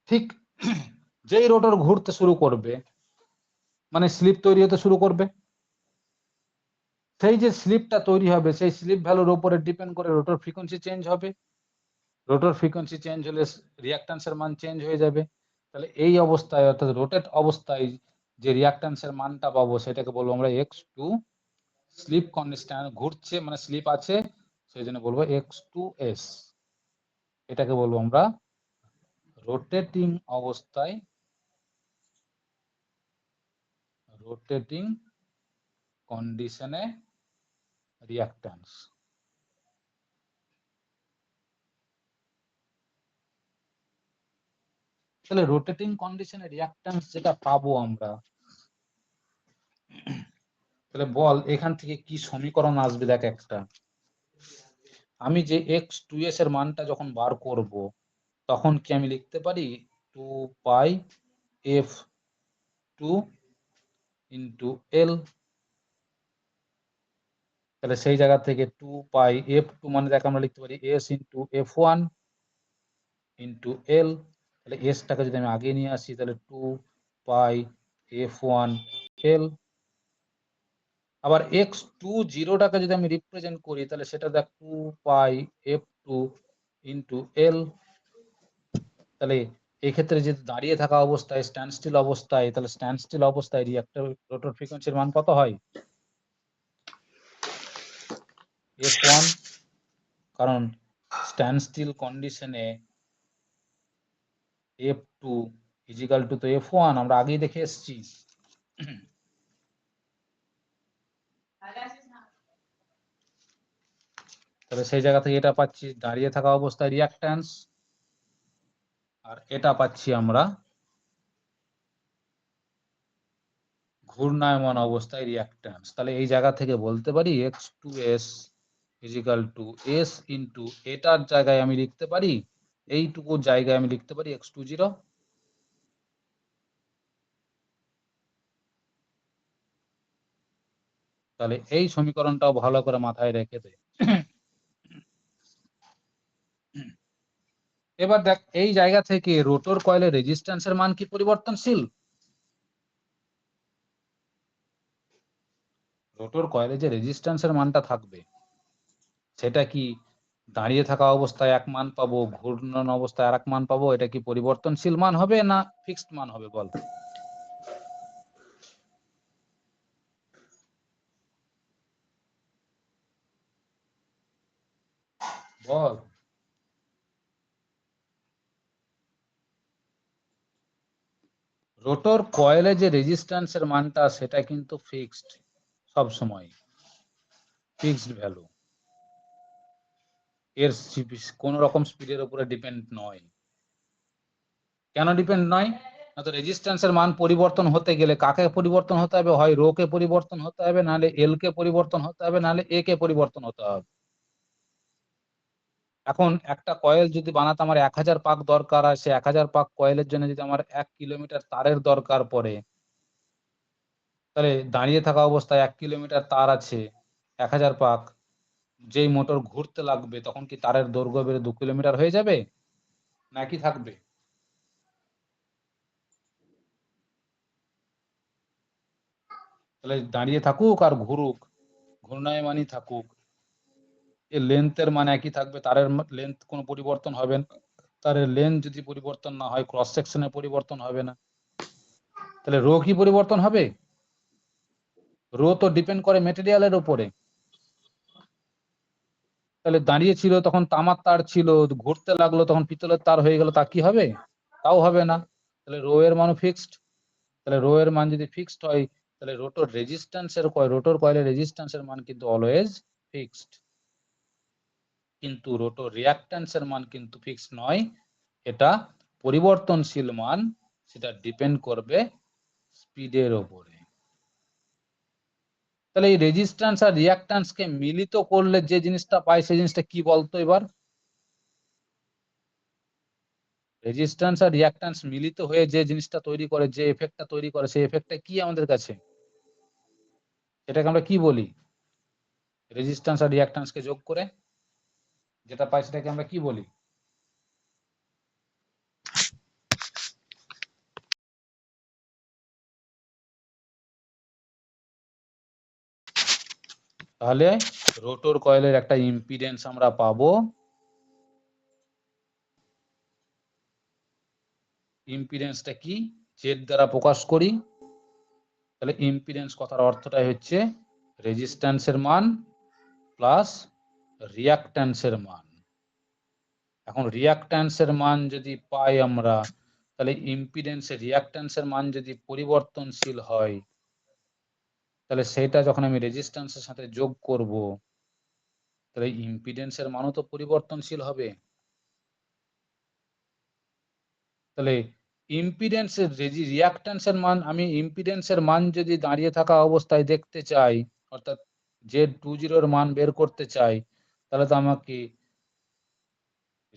Speaker 1: ঠিক যেই রোটর ঘুরতে শুরু করবে মানে স্লিপ তৈরি হতে শুরু করবে, সেই যে স্লিপটা তৈরি হবে সেই স্লিপ ভ্যালুর উপরে ডিপেন্ড করে রোটর ফ্রিকোয়েন্সি চেঞ্জ হবে, রোটর ফ্রিকোয়েন্সি চেঞ্জ হলে রিঅ্যাকট্যান্সের মান চেঞ্জ হয়ে যাবে। তাহলে এই অবস্থায় অর্থাৎ রোটেট অবস্থায় যে রিঅ্যাকট্যান্সের মানটা পাবো সেটাকে বলবো আমরা x2, স্লিপ কন্ডিশন ঘুরছে মানে স্লিপ আছে সেই জন্য বলবো x2s, এটাকে বলবো আমরা রোটেটিং অবস্থায়, রোটেটিং কন্ডিশনে রিঅ্যাকট্যান্স। তাহলে রোটেটিং কন্ডিশনে রিঅ্যাকট্যান্স যেটা পাবো আমরা, তাহলে বল এখান থেকে কি সমীকরণ আসবে দেখ একটা, আমি যে x2s এর মানটা যখন বার করব তখন কি আমি লিখতে পারি 2 পাই f2 ইন্টু এল। তাহলে সেই জায়গা থেকে 2 পাই f2 মানে দেখ আমরা লিখতে পারি s into f1 into L. তাহলে s টাকে যদি আমি আগে নিয়ে আসি তাহলে 2 পাই f1 এল। আবার x20 টাকে যদি আমি রিপ্রেজেন্ট করি তাহলে সেটা দেখ 2 পাই f2 ইন্টু এল। তাহলে এই ক্ষেত্রে যদি দাঁড়িয়ে থাকা অবস্থায় স্ট্যান্ড স্টিল অবস্থায়, তাহলে স্ট্যান্ড স্টিল অবস্থায় রিঅ্যাক্টর রোটর ফ্রিকোয়েন্সির মান কত হয়? f1, কারণ স্ট্যান্ড স্টিল কন্ডিশনে f2 ইজিক্যাল টু তো f1 আমরা আগেই দেখে এসেছি। তাহলে সেই জায়গা থেকে এটা পাচ্ছি দাঁড়িয়ে থাকা অবস্থায় রিঅ্যাকট্যান্স, আর এটা পাচ্ছি আমরা ঘূর্ণায়মান অবস্থায় রিঅ্যাকট্যান্স। তাহলে এই জায়গা থেকে বলতে পারি x2s is equal two s into এটার জায়গায় আমি লিখতে পারি, এইটুকু জায়গায় আমি লিখতে পারি x20। তাহলে এই সমীকরণটাও ভালো করে মাথায় রেখে দে। এবার দেখ এই জায়গা থেকে রোটর কয়েলের রেজিস্ট্যান্সের মান কি পরিবর্তনশীল? রোটর কয়েলে যে রেজিস্ট্যান্সের মানটা থাকবে সেটা কি দাঁড়িয়ে থাকা অবস্থায় এক মান পাবো, ঘূর্ণন অবস্থায় আর এক মান পাবো? এটা কি পরিবর্তনশীল মান হবে না ফিক্সড মান হবে বল? বল। রোটর কয়েলে যে রেজিস্ট্যান্সের মানটা সেটা কিন্তু ফিক্সড, সব সময় ফিক্সড ভ্যালু, এর কোন রকম স্পিডের উপরে ডিপেন্ড নয়। কেন ডিপেন্ড নয়? না তো রেজিস্ট্যান্সের মান পরিবর্তন হতে গেলে কাকে পরিবর্তন হতে হবে? হয় রো কে পরিবর্তন হতে হবে, নাহলে এল কে পরিবর্তন হতে হবে, নাহলে এ কে পরিবর্তন হতে হবে। এখন একটা কয়েল যদি বানাতে আমার 1000 পাক দরকার হয়, সে 1000 পাক কয়েলের জন্য যদি আমার 1 কিলোমিটার তারের দরকার পড়ে, তাহলে দাঁড়িয়ে থাকা অবস্থায় 1 কিলোমিটার তার আছে 1000 পাক, যেই মোটর ঘুরতে লাগবে তখন কি তারের দৈর্ঘ্য বেড়ে 2 কিলোমিটার হয়ে যাবে নাকি থাকবে? তাহলে দাঁড়িয়ে থাকুক আর ঘুরুক, ঘূর্ণায়মানই থাকুক, এর লেন্থের মান একই থাকবে, তারের লেন্থ কোনো পরিবর্তন হবে না। তারের লেন্থ যদি পরিবর্তন না হয়, ক্রস সেকশনে পরিবর্তন হবে না, তাহলে রো কি পরিবর্তন হবে? রো তো ডিপেন্ড করে মেটেরিয়ালের উপরে। তাহলে দাঁড়িয়ে ছিল তখন তামার তার ছিল, ঘুরতে লাগলো তখন পিতলের তার হয়ে গেল, তা কি হবে? তাও হবে না। তাহলে রো এর মানও ফিক্সড। তাহলে রো এর মান যদি ফিক্সড হয় তাহলে রোটর কয়েলের রেজিস্ট্যান্সের মান কিন্তু অলওয়েজ ফিক্সড। কিন্তু রোটর রিঅ্যাকট্যান্সের মান কিন্তু ফিক্সড নয়, এটা পরিবর্তনশীল মান, সেটা ডিপেন্ড করবে স্পিডের উপরে। তাহলে এই রেজিস্ট্যান্স আর রিঅ্যাকট্যান্স কে মিলিত করলে যে জিনিসটা পাই সেই জিনিসটা কি বলতো এবার? রেজিস্ট্যান্স আর রিঅ্যাকট্যান্স মিলিত হয়ে যে জিনিসটা তৈরি করে, যে এফেক্টটা তৈরি করে, সেই এফেক্টটা কি আমাদের কাছে? এটাকে আমরা কি বলি? রেজিস্ট্যান্স আর রিঅ্যাকট্যান্স কে যোগ করে যেটা পাই সেটাকে আমরা কি বলি? তাহলে রোটর কয়েলের একটা ইম্পিডেন্স আমরা পাবো, ইম্পিডেন্সটা কি জেড দ্বারা প্রকাশ করি। তাহলে ইম্পিডেন্স কথার অর্থটাই হচ্ছে রেজিস্ট্যান্সের মান প্লাস রিঅ্যাকট্যান্সের মান। এখন রিঅ্যাকট্যান্সের মান যদি পাই আমরা, তাহলে ইম্পিডেন্সের রিঅ্যাকট্যান্সের মান যদি পরিবর্তনশীল হয়, তাহলে সেটা যখন আমি রেজিস্ট্যান্সের সাথে যোগ করব, তাহলে ইম্পিডেন্সের মানও তো পরিবর্তনশীল হবে। তাহলে ইম্পিডেন্সের রিঅ্যাকট্যান্সের মান, আমি ইম্পিডেন্সের মান যদি দাঁড়িয়ে থাকা অবস্থায় দেখতে চাই, অর্থাৎ Z20 এর মান বের করতে চাই, তাহলে তো আমাকে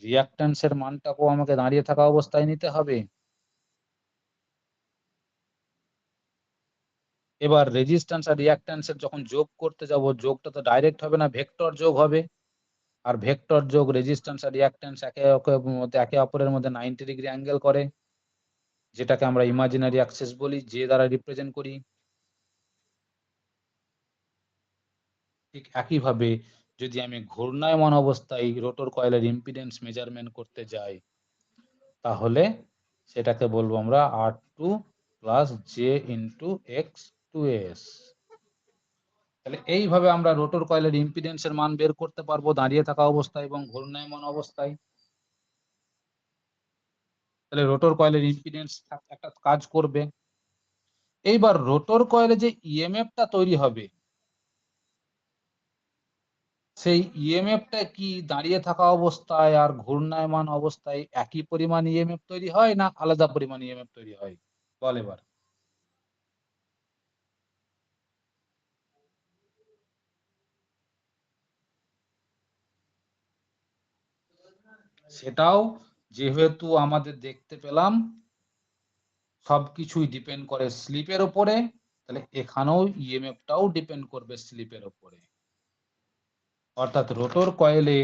Speaker 1: রিঅ্যাকট্যান্সের মানটাকেও আমাকে দাঁড়িয়ে থাকা অবস্থায় নিতে হবে। এবার রেজিস্ট্যান্স আর রিঅ্যাকট্যান্সের যখন যোগ করতে যাব, যোগটা তো ডাইরেক্ট হবে না, ভেক্টর যোগ হবে। আর ভেক্টর যোগ রেজিস্ট্যান্স আর রিঅ্যাকট্যান্স একে অপরের মধ্যে 90 ডিগ্রি অ্যাঙ্গেল করে, যেটাকে আমরা ইমাজিনারি অ্যাক্সিস বলি, যে দ্বারা রিপ্রেজেন্ট করি। ঠিক একইভাবে যদি আমি ঘূর্ণায়মান অবস্থায় রোটর কয়েলের ইম্পিডেন্স মেজারমেন্ট করতে যাই, তাহলে সেটাকে বলবো আমরা R2 plus J into X2S। তাহলে এইভাবে আমরা রোটর কয়েলের ইম্পিডেন্সের মান বের করতে পারবো দাঁড়িয়ে থাকা অবস্থায় এবং ঘূর্ণায়মান অবস্থায়। তাহলে রোটর কয়েলের ইম্পিডেন্স একটা কাজ করবে। এইবার রোটর কয়েলে যে ইএমএফটা তৈরি হবে, সেই ইএমএফটা কি দাঁড়িয়ে থাকা অবস্থায় আর ঘূর্ণায়মান অবস্থায় একই পরিমাণ ইএমএফ তৈরি হয় না আলাদা পরিমাণ ইএমএফ তৈরি হয়? বল এবার। সেটাও যেহেতু আমাদের দেখতে পেলাম সবকিছুই ডিপেন্ড করে স্লিপের উপরে, তাহলে এখানেও ইএমএফটাও ডিপেন্ড করবে স্লিপের উপরে। অর্থাৎ রোটর কয়েলে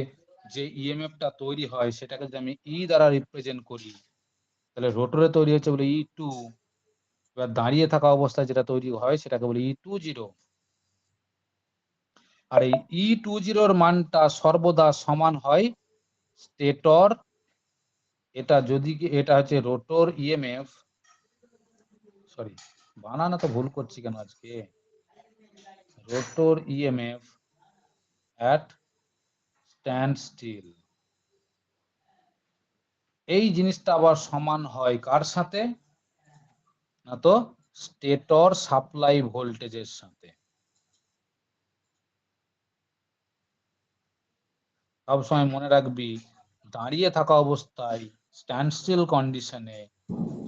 Speaker 1: যে ইএমএফটা তৈরি হয় সেটাকে যদি আমি ই দ্বারা রিপ্রেজেন্ট করি, তাহলে রোটরে তৈরি হচ্ছে বলে E2। এবার দাঁড়িয়ে থাকা অবস্থায় যেটা তৈরি হয় সেটাকে বলি E20। আর এই E20 মানটা সর্বদা সমান হয় স্টেটর, এটা হচ্ছে রোটর ইএমএফ, সরি বানানা তো ভুল করছি কেন আজকে, rotor EMF at standstill. এই জিনিসটা আবার সমান হয় কার সাথে না, তো স্টেটর সাপ্লাই ভোল্টেজের সাথে। সবসময় মনে রাখবি দাঁড়িয়ে থাকা অবস্থায় স্ট্যান্ড স্টিল কন্ডিশনে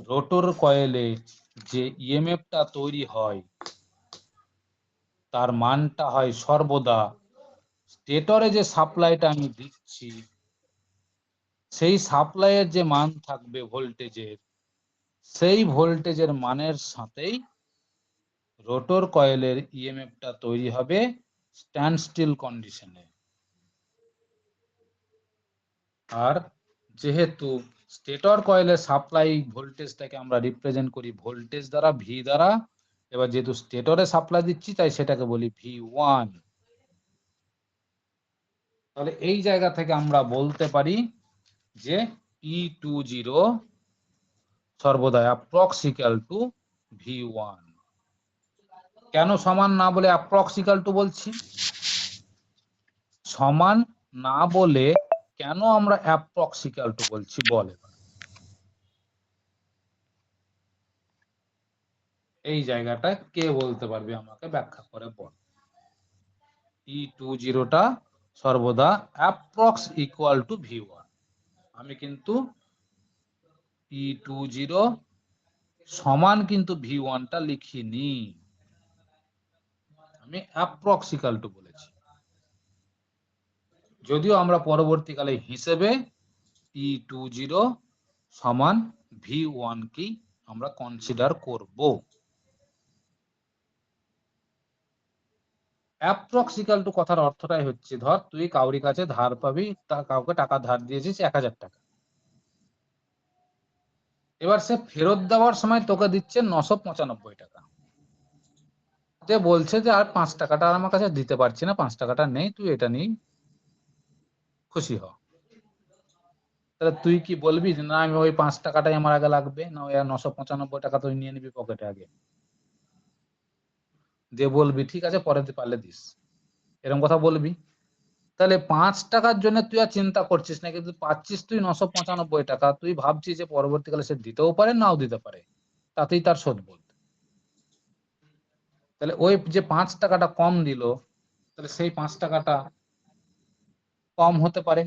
Speaker 1: রোটর কয়েলে যে ইএমএফটা তৈরি হয় তার মানটা হয় সর্বদা স্টেটরে যে সাপ্লাইটা আমি দিচ্ছি সেই সাপ্লাইয়ের যে মান থাকবে ভোল্টেজের, সেই ভোল্টেজের মানের সাথেই রোটর কয়েলের ইএমএফটা তৈরি হবে স্ট্যান্ড স্টিল কন্ডিশনে। আর যেহেতু স্টেটর কয়েলের সাপ্লাই ভোল্টেজটাকে আমরা রিপ্রেজেন্ট করি ভোল্টেজ দ্বারা, ভি দ্বারা, এবার যেহেতু স্টেটরে সাপ্লাই দিচ্ছি তাই সেটাকে বলি V1। তাহলে এই জায়গা থেকে আমরা বলতে পারি যে E20 সর্বদা অ্যাপ্রক্স ইকুয়াল টু V1। কেন সমান না বলে অ্যাপ্রক্স ইকুয়াল টু বলছি? সমান না বলে কেন আমরা অ্যাপ্রক্স ইকুয়াল টু বলছি বল এবার। এই জায়গাটা কে বলতে পারবে আমাকে ব্যাখ্যা করে বল। E20টা সর্বদা অ্যাপ্রক্স ইকুয়াল টু V1। আমি কিন্তু E20 সমান কিন্তু V1টা লিখিনি, আমি অ্যাপ্রক্স ইকুয়াল টু বলেছি। যদিও আমরা পরবর্তীকালে হিসেবে E20 সমান V1 কি আমরা কনসিডার করব। অ্যাপ্রক্স ইকুয়াল টু কথার অর্থটাই হচ্ছে, ধর তুই কাউরি কাছে ধার পাবি, তা কাউকে টাকা ধার দিয়েছিস 1000 টাকা, এবার সে ফেরত দেওয়ার সময় তোকে দিচ্ছে 995 টাকা, যে বলছে যে আর 5 টাকাটা আর আমার কাছে দিতে পারছি না, 5 টাকাটা নেই, তুই এটা নিয়ে খুশি হ। তাহলে তুই কি বলবি যে না আমি ওই 5 টাকাটাই আমার আগে লাগবে, না ওই 995 টাকা তুই নিয়ে নিবি পকেটে আগে, দিয়ে বলবি ঠিক আছে পরে পারলে দিস, এরকম কথা বলবি? তাহলে 5 টাকার জন্য তুই আর চিন্তা করছিস না, কিন্তু পাচ্ছিস তুই 995 টাকা, তুই ভাবছিস যে পরবর্তীকালে সে দিতেও পারে নাও দিতে পারে, তাতেই তার শোধ বোধ। তাহলে ওই যে 5 টাকাটা কম দিল, তাহলে সেই 5 টাকাটা কম হতে পারে।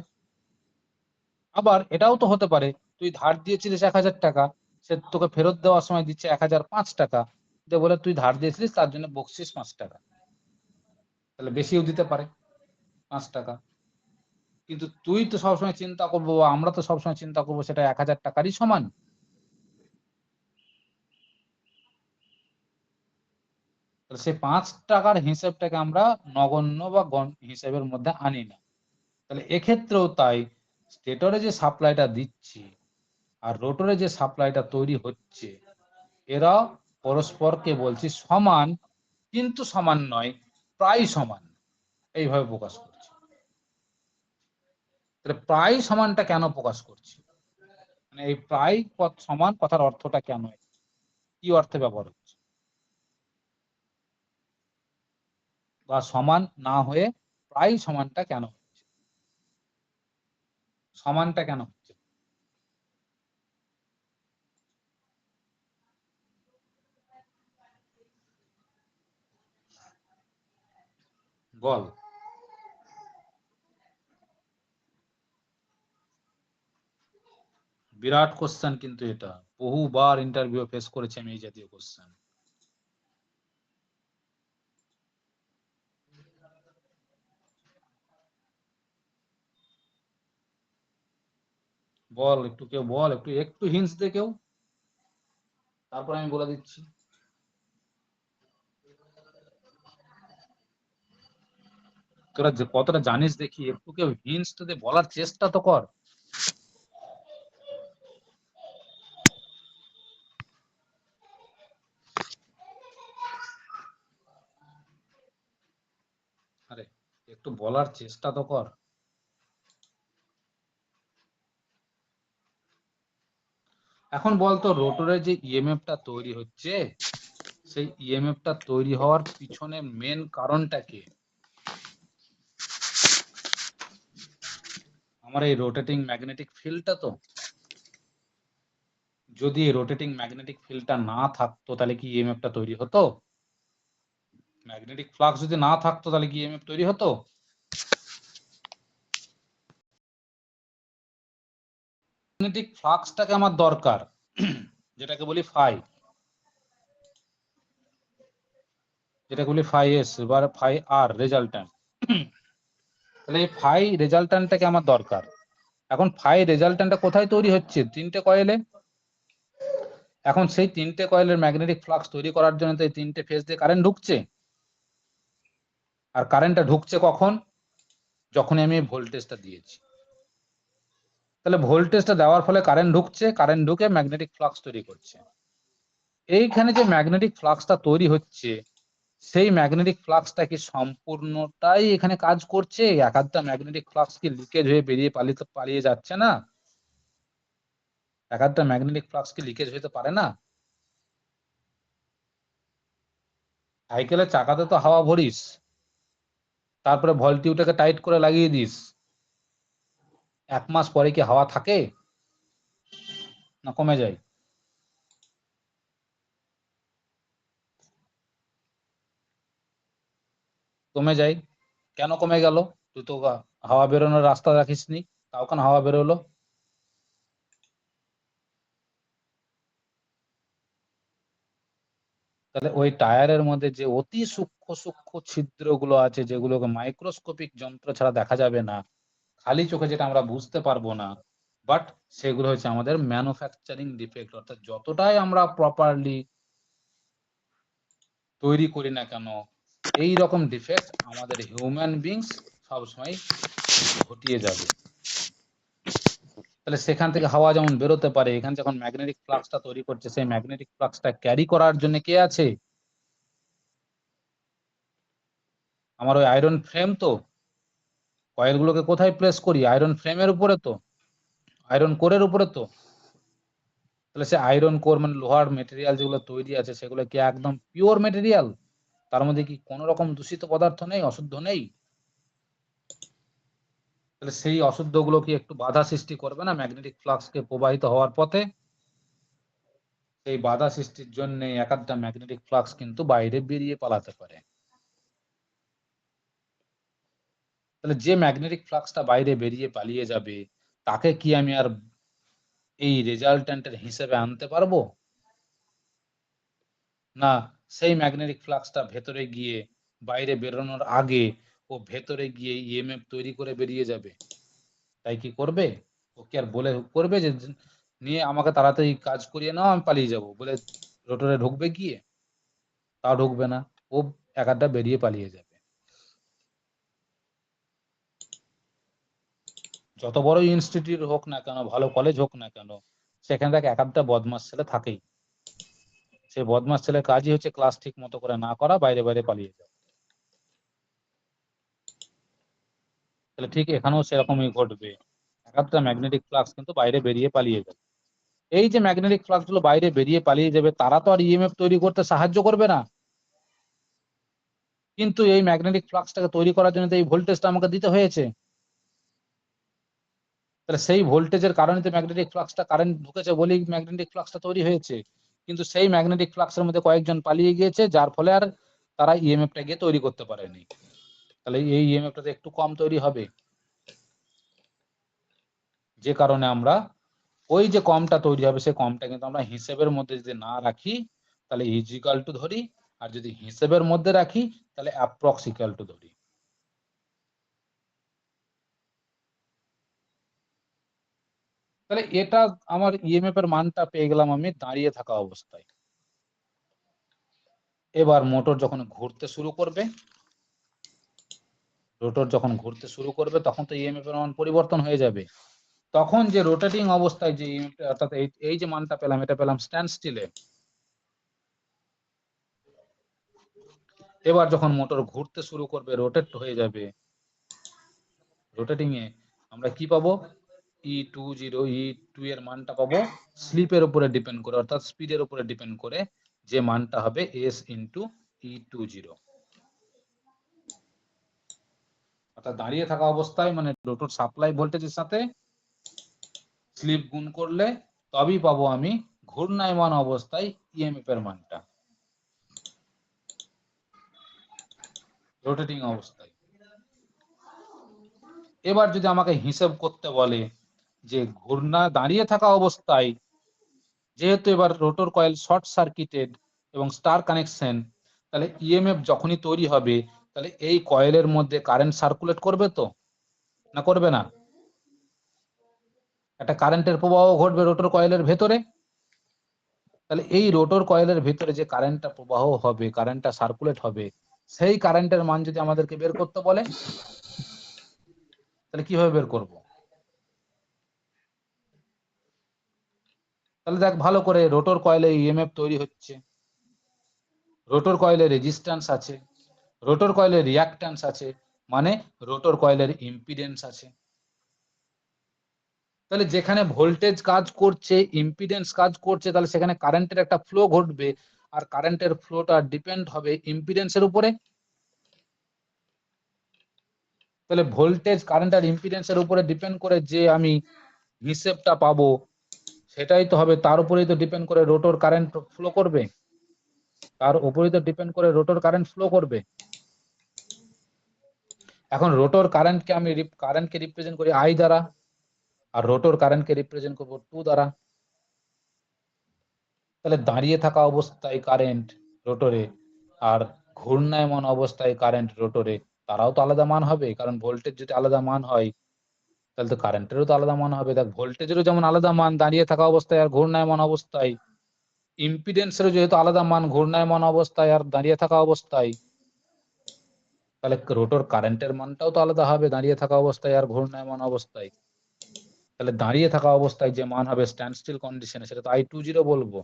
Speaker 1: আবার এটাও তো হতে পারে তুই ধার দিয়েছিলিস 1000 টাকা, সে তোকে ফেরত দেওয়ার সময় দিচ্ছে 1005 টাকা, দিয়ে বলে তুই ধার দিয়েছিলিস তার জন্য বকশিস 5 টাকা, তাহলে বেশিও দিতে পারে 5 টাকা। কিন্তু তুই তো সবসময় চিন্তা করবো, আমরা তো সবসময় চিন্তা করবো সেটা 1000 টাকারই সমান। তাহলে সেই 5 টাকার হিসেবটাকে আমরা নগণ্য বা হিসেবের মধ্যে আনি না। তাহলে এক্ষেত্রেও তাই, স্টেটরে যে সাপ্লাইটা দিচ্ছি আর রোটরে যে সাপ্লাইটা তৈরি হচ্ছে, এরা পরস্পরকে বলছি সমান, কিন্তু সমান নয়, প্রায় সমান, এইভাবে প্রকাশ করছি। তাহলে প্রায় সমানটা কেন প্রকাশ করছি, মানে এই প্রায় সমান কথার অর্থটা কেন, কি অর্থে ব্যবহার হচ্ছে, বা সমান না হয়ে প্রায় সমানটা কেন হচ্ছে, সমানটা কেন হচ্ছে? বল। বিরাট কোশ্চেন, কিন্তু এটা বহুবার ইন্টারভিউ ফেস করেছি আমি এই জাতীয় কোশ্চেন। বল একটু, কেউ বল, একটু একটু হিন্টস দে কেউ, তারপর আমি বলে দিচ্ছি। তোরা যে কতটা জানিস দেখি, একটু কেউ হিন্টস তো দে, বলার চেষ্টা তো কর। আরে একটু বলার চেষ্টা তো কর। এখন বলতো, রোটরের যে ইএমএফটা তৈরি হচ্ছে, সেই ইএমএফটা তৈরি হওয়ার পিছনে মেন কারণটা কি? আমার এই রোটেটিং ম্যাগনেটিক ফিল্ডটা তো। যদি এই রোটেটিং ম্যাগনেটিক ফিল্ডটা না থাকতো তাহলে কি ইএমএফটা তৈরি হতো? ম্যাগনেটিক ফ্লাক্স যদি না থাকতো তাহলে কি ইএমএফ তৈরি হতো? ম্যাগনেটিক ফ্লাক্সটাকে আমার দরকার, যেটাকে বলি ফাই, যেটাকে বলি ফাই এস বা ফাই আর রেজাল্ট্যান্ট। তাহলে এই ফাই রেজাল্ট্যান্টটাকে আমার দরকার। এখন ফাই রেজাল্ট্যান্টটা কোথায় তৈরি হচ্ছে? 3টে কয়েলে। এখন সেই 3টে কয়েলের ম্যাগনেটিক ফ্লাক্স তৈরি করার জন্য তো এই 3টে ফেজ দিয়ে কারেন্ট ঢুকছে। আর কারেন্টটা ঢুকছে কখন? যখনই আমি ভোল্টেজটা দিয়েছি। তাহলে ভোল্টেজটা দেওয়ার ফলে কারেন্ট ঢুকছে, কারেন্ট ঢুকে ম্যাগনেটিক ফ্লাক্স তৈরি করছে। এইখানে যে ম্যাগনেটিক ফ্লাক্সটা তৈরি হচ্ছে, সেই ম্যাগনেটিক ফ্লাক্সটা কি সম্পূর্ণটাই এখানে কাজ করছে? এক আধটা ম্যাগনেটিক ফ্লাক্স কি লিকেজ হয়ে বেরিয়ে পালিয়ে যাচ্ছে না? এক আধটা ম্যাগনেটিক ফ্লাক্স কি লিকেজ হতে পারে না? সাইকেলের চাকাতে তো হাওয়া ভরিস, তারপরে ভলটিউটাকে টাইট করে লাগিয়ে দিস, 1 মাস পরে কি হাওয়া থাকে না কমে যায়? কমে যায়। কেন কমে গেল? তুই তো হাওয়া বেরোনোর রাস্তা রাখিসনি, তাও কেন হাওয়া বেরোলো? তাহলে ওই টায়ারের মধ্যে যে অতি সূক্ষ্ম সূক্ষ্ম ছিদ্রগুলো আছে, যেগুলোকে মাইক্রোস্কোপিক যন্ত্র ছাড়া দেখা যাবে না, খালি চোখে যেটা আমরা বুঝতে পারবো না, বাট সেগুলো হচ্ছে আমাদের ম্যানুফ্যাকচারিং ডিফেক্ট। অর্থাৎ যতটাই আমরা প্রপারলি তৈরি করি না কেন, এই রকম ডিফেক্ট আমাদের হিউম্যান বিংস সবসময় ঘটিয়ে যাবে। তাহলে সেখান থেকে হাওয়া যেমন বেরোতে পারে, এখানে যখন ম্যাগনেটিক ফ্লাক্সটা তৈরি করছে, সেই ম্যাগনেটিক ফ্লাক্সটা ক্যারি করার জন্য কে আছে? আমার ওই আয়রন ফ্রেম তো। কয়েলগুলোকে কোথায় প্লেস করি? আয়রন ফ্রেমের উপরে তো, আয়রন কোরের উপরে তো। তাহলে সে আয়রন কোর মানে লোহার মেটেরিয়াল যেগুলো তৈরি আছে, সেগুলো কি একদম পিওর মেটেরিয়াল? তার মধ্যে কি কোনো রকম দূষিত পদার্থ নেই, অশুদ্ধ নেই? তাহলে সেই অশুদ্ধ গুলো কি একটু বাধা সৃষ্টি করবে না ম্যাগনেটিক ফ্লাক্সকে প্রবাহিত হওয়ার পথে? সেই বাধা সৃষ্টির জন্য এক আধটা ম্যাগনেটিক ফ্লাক্স কিন্তু বাইরে বেরিয়ে পালাতে পারে। তাহলে যে ম্যাগনেটিক ফ্লাক্সটা বাইরে বেরিয়ে পালিয়ে যাবে, তাকে কি আমি আর এই রেজাল্ট্যান্টের হিসেবে আনতে পারবো না? সেই ম্যাগনেটিক ফ্লাক্সটা ভেতরে গিয়ে, বাইরে বেরোনোর আগে ও ভেতরে গিয়ে ইএমএফ তৈরি করে বেরিয়ে যাবে। তাই কি করবে? ও কি আর বলে করবে যে নিয়ে আমাকে তাড়াতাড়ি কাজ করিয়ে নাও, আমি পালিয়ে যাব বলে রোটরে ঢুকবে গিয়ে? তাও ঢুকবে না। ও একাধটা বেরিয়ে পালিয়ে যাবে। যত বড় ইনস্টিটিউট হোক না কেন, ভালো কলেজ হোক না কেন, সেখানে দেখ একাধটা বদমাস ছেলে থাকেই। সেই বদমাস ছেলের কাজই হচ্ছে ক্লাস ঠিক মতো করে না করা, বাইরে বাইরে পালিয়ে যাওয়া। তাহলে ঠিক এখানেও সেরকমই ঘটবে, একাধটা ম্যাগনেটিক ফ্লাক্স কিন্তু বাইরে বেরিয়ে পালিয়ে যাবে। এই যে ম্যাগনেটিক ফ্লাক্স গুলো বাইরে বেরিয়ে পালিয়ে যাবে, তারা তো আর ইএমএফ তৈরি করতে সাহায্য করবে না, কিন্তু এই ম্যাগনেটিক ফ্লাক্সটাকে তৈরি করার জন্য তো এই ভোল্টেজটা আমাকে দিতে হয়েছে। তাহলে সেই ভোল্টেজের কারণে তো ম্যাগনেটিক ফ্লাক্সটা, কারেন্ট ঢুকেছে বলেই ম্যাগনেটিক ফ্লাক্সটা তৈরি হয়েছে। কিন্তু সেই ম্যাগনেটিক ফ্লাক্সের মধ্যে কয়েকজন পালিয়ে গিয়েছে, যার ফলে আর তারা ইএমএফটা গিয়ে তৈরি করতে পারেনি। তাহলে এই ইএমএফটা একটু কম তৈরি হবে, যে কারণে আমরা ওই যে কমটা তৈরি হবে, সেই কমটা কিন্তু আমরা হিসেবের মধ্যে যদি না রাখি তাহলে ইজিক্যাল টু ধরি, আর যদি হিসেবের মধ্যে রাখি তাহলে অ্যাপ্রক্স ইকুয়াল টু ধরি। তাহলে এটা আমার ইএমএফ এর মানটা পেয়ে গেলাম আমি দাঁড়িয়ে থাকা অবস্থায়। এবার মোটর যখন ঘুরতে শুরু করবে, রোটর যখন ঘুরতে শুরু করবে, তখন তো ইএমএফ এর মান পরিবর্তন হয়ে যাবে। তখন যে রোটেটিং অবস্থায় যে ইএমএফ, অর্থাৎ এই যে মানটা পেলাম, এটা পেলাম স্ট্যান্ড স্টিলে। এবার যখন মোটর ঘুরতে শুরু করবে, রোটেট হয়ে যাবে, রোটেটিং এ আমরা কি পাবো, E20, E2 এর মানটা পাবো স্লিপের উপরে ডিপেন্ড করে, অর্থাৎ স্পিডের উপরে ডিপেন্ড করে, যে মানটা হবে S ইন্টু E20। অর্থাৎ দাঁড়িয়ে থাকা অবস্থায় মানে রোটর সাপ্লাই ভোল্টেজের সাথে স্লিপ গুণ করলে তবেই পাবো আমি ঘূর্ণায়মান অবস্থায় ইএমএফ এর মানটা, রোটেটিং অবস্থায়। এবার যদি আমাকে হিসেব করতে বলে যে দাঁড়িয়ে থাকা অবস্থায়, যেহেতু এবার রোটর কয়েল শর্ট সার্কিটেড এবং স্টার কানেকশন, তাহলে ইএমএফ যখনই তৈরি হবে, তাহলে এই কয়েলের মধ্যে কারেন্ট সার্কুলেট করবে তো, না করবে না? একটা কারেন্টের প্রবাহ ঘটবে রোটর কয়েলের ভেতরে। তাহলে এই রোটর কয়েলের ভেতরে যে কারেন্টটা প্রবাহ হবে, কারেন্টটা সার্কুলেট হবে, সেই কারেন্টের মান যদি আমাদেরকে বের করতে বলে, তাহলে কিভাবে বের করব? তাহলে দেখ ভালো করে, রোটর কয়েলে ইএমএফ তৈরি হচ্ছে, রোটর কয়েলে রেজিস্ট্যান্স আছে, রোটর কয়েলের রিঅ্যাক্ট্যান্স আছে, মানে রোটর কয়েলের ইম্পিডেন্স আছে। তাহলে যেখানে ভোল্টেজ কাজ করছে, ইম্পিডেন্স কাজ করছে, তাহলে সেখানে কারেন্টের একটা ফ্লো ঘটবে, আর কারেন্টের ফ্লোটা ডিপেন্ড হবে ইম্পিডেন্সের উপরে। তাহলে ভোল্টেজ, কারেন্ট আর ইম্পিডেন্সের উপরে ডিপেন্ড করে যে আমি হিসেবটা পাবো, সেটাই তো হবে, তার উপরেই তো ডিপেন্ড করে রোটর কারেন্ট ফ্লো করবে, তার উপরেই তো ডিপেন্ড করে রোটর কারেন্ট ফ্লো করবে। এখন রোটর কারেন্টকে রিপ্রেজেন্ট করি I দ্বারা, আর রোটর কারেন্টকে রিপ্রেজেন্ট করবো 2 দ্বারা। তাহলে দাঁড়িয়ে থাকা অবস্থায় কারেন্ট রোটরে আর ঘূর্ণায়মান অবস্থায় কারেন্ট রোটরে, তারাও তো আলাদা মান হবে, কারণ ভোল্টেজ যদি আলাদা মান হয় তাহলে তো কারেন্টেরও তো আলাদা মান হবে। দেখ ভোল্টেজেরও যেমন আলাদা মান দাঁড়িয়ে থাকা অবস্থায় আর ঘূর্ণায়মান অবস্থায়, ইম্পিডেন্সেরও যেহেতু আলাদা মান ঘূর্ণায়মান অবস্থায় আর দাঁড়িয়ে থাকা অবস্থায়, তাহলে রোটর কারেন্টের মানটাও তো আলাদা হবে দাঁড়িয়ে থাকা অবস্থায় আর ঘূর্ণায়মান অবস্থায়। তাহলে দাঁড়িয়ে থাকা অবস্থায় যে মান হবে স্ট্যান্ড স্টিল কন্ডিশনে, সেটা তো I20 বলবো।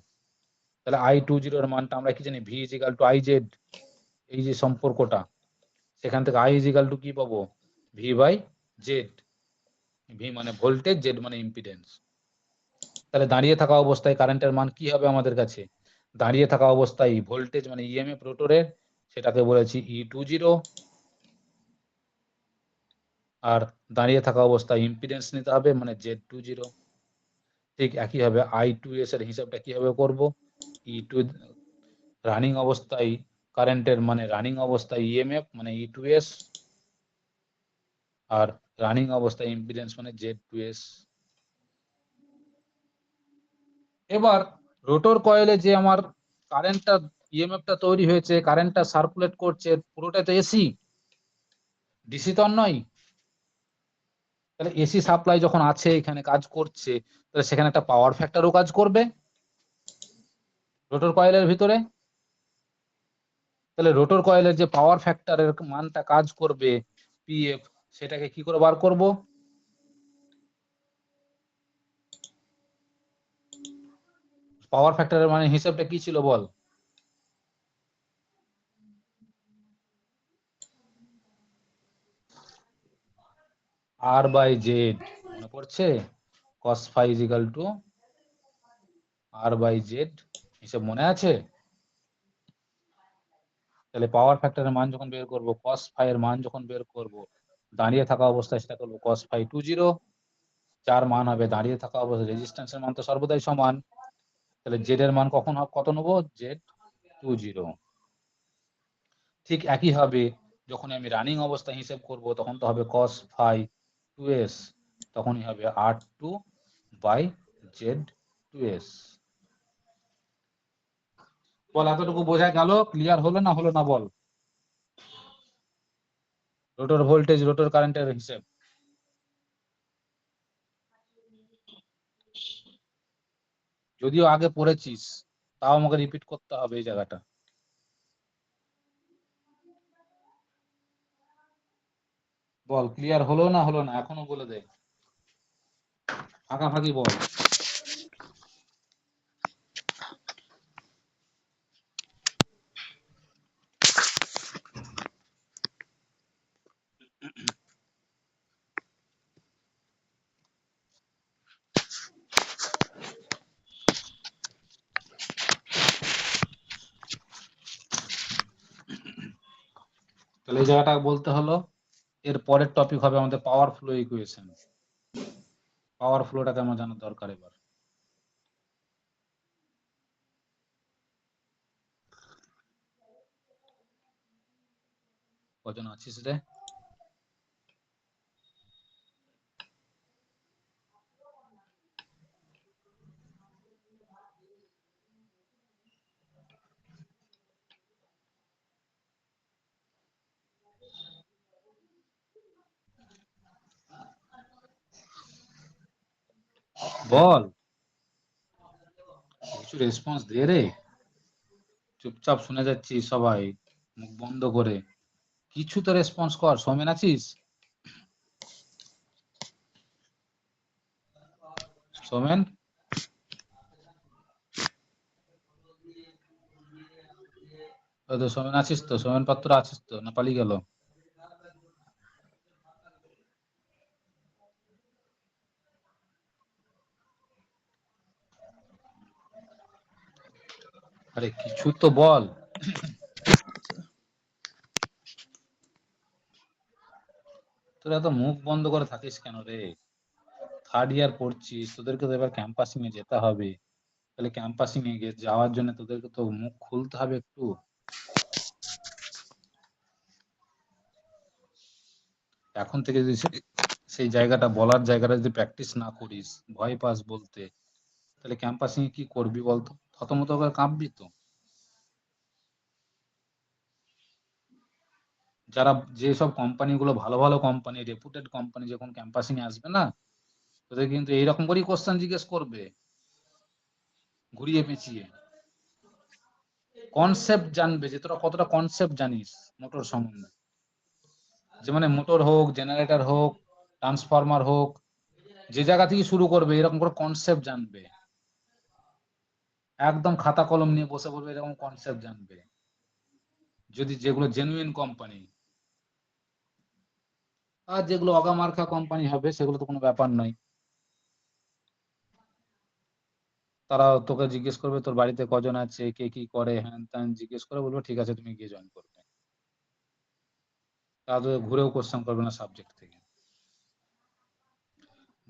Speaker 1: তাহলে I20 এর মানটা আমরা কি জানি, V ইজিক্যাল টু IZ, এই যে সম্পর্কটা, সেখান থেকে I ইজিক্যাল টু কি পাবো, V বাই জেড। V মানে ভোল্টেজ, জেড মানে ইম্পিডেন্স। তাহলে দাঁড়িয়ে থাকা অবস্থায় কারেন্টের মান কি হবে আমাদের কাছে, দাঁড়িয়ে থাকা অবস্থায় ভোল্টেজ মানে ইএমএফ রোটরের, সেটাকে বলেছি E20, আর দাঁড়িয়ে থাকা অবস্থায় ইম্পিডেন্স নিতে হবে মানে Z20। ঠিক একইভাবে I2S এর হিসাবটা কিভাবে করব, E2 রানিং অবস্থায় কারেন্টের মানে রানিং অবস্থায় ইএমএফ মানে E2S, আর রানিং অবস্থায় ইম্পিডেন্স মানে Z2S। এবার রোটর কয়েলে যে আমার কারেন্টটা, ইএমএফটা তৈরি হয়েছে, কারেন্টটা সার্কুলেট করছে, পুরোটা তো এসি, ডিসি তো আর নয়। তাহলে এসি সাপ্লাই যখন আছে, এখানে কাজ করছে, তাহলে সেখানে একটা পাওয়ার ফ্যাক্টরও কাজ করবে রোটর কয়েলের ভিতরে। তাহলে রোটর কয়েলের যে পাওয়ার ফ্যাক্টরের মানটা কাজ করবে পিএফ, সেটাকে কি করে বার করব? পাওয়ার ফ্যাক্টরের মানে হিসাবটা কি ছিল বল? আর বাই জেড, মনে পড়ছে? cos phi is equal to R by Z, হিসাব মনে আছে? তাহলে পাওয়ার ফ্যাক্টরের মান যখন বের করব, cos phi এর মান যখন বের করব, দাঁড়িয়ে থাকা অবস্থায় সেটা করবো cos phi 20, যার মান হবে দাঁড়িয়ে থাকা অবস্থায়, রেজিস্ট্যান্সের মান তো সর্বদাই সমান, তাহলে জেড এর মান কখন কত নেবো? জেড 20। ঠিক একই ভাবে যখন আমি রানিং অবস্থায় হিসেব করব, তখন তো হবে cos phi 2s, তখনই হবে R2 বাই জেড 2s। বল এতটুকু বোঝা গেল? ক্লিয়ার হলো না হলো না বল? রোটর ভোল্টেজ, রোটর কারেন্টের হিসেব। যদিও আগে পড়েছিস, তাও আমাকে রিপিট করতে হবে এই জায়গাটা। বল ক্লিয়ার হলো না হলো না, এখনো বলে দে, ফাঁকাফাঁকি বল। তাহলে এই জায়গাটা বলতে হলো, এর পরের টপিক হবে আমাদের পাওয়ার ফ্লো ইকুয়েশন। পাওয়ার ফ্লোটাকে আমার জানার দরকার এবার। কজন আছিস রে? বল, কিছু রেসপন্স দে রে। চুপচাপ শুনে যাচ্ছি সবাই, মুখ বন্ধ করে। কিছু তো রেসপন্স কর। সৌমেন আছিস? সৌমেন, ওই তো সৌমেন আছিস তো? সৌমেন পাত্র আছিস তো, না পালিয়ে গেল? আরে কিছু তো বল। তোরা তো মুখ বন্ধ করে থাকিস কেন রে? থার্ড ইয়ার পড়ছিস, তোদেরকে তো এবার ক্যাম্পাসিং এ যেতে হবে। তাহলে ক্যাম্পাসিং এ যাওয়ার জন্য তোদেরকে তো মুখ খুলতে হবে একটু। এখন থেকে যদি সেই জায়গাটা, বলার জায়গাটা যদি প্র্যাকটিস না করিস, ভয় পাস বলতে, তাহলে ক্যাম্পাসিং এ কি করবি বলতো? থতমত করে কাঁপবি তো। যারা, যেসব কোম্পানিগুলো ভালো ভালো কোম্পানি, রেপুটেড কোম্পানি যখন ক্যাম্পাসিং এ আসবে না, তোদের কিন্তু এইরকম করেই কোশ্চেন জিজ্ঞেস করবে, ঘুরিয়ে পেঁচিয়ে। কনসেপ্ট জানবে যে তোরা কতটা কনসেপ্ট জানিস মোটর সম্বন্ধে। যে মানে মোটর হোক, জেনারেটর হোক, ট্রান্সফরমার হোক, যে জায়গা থেকে শুরু করবে এরকম করে কনসেপ্ট জানবে। একদম খাতা কলম নিয়ে বসে পড়বে, এরকম কনসেপ্ট জানবে। যদি যেগুলো জেনুইন কোম্পানি, আর যেগুলো অগামার্কা কোম্পানি হবে সেগুলো তো কোনো ব্যাপার নয়। তারা তোকে জিজ্ঞেস করবে তোর বাড়িতে কজন আছে, কে কি করে, হ্যান ত্যান জিজ্ঞেস করে, বলবো ঠিক আছে তুমি গিয়ে জয়েন করবে। তারা তো ঘুরেও কোশ্চেন করবে না সাবজেক্ট থেকে।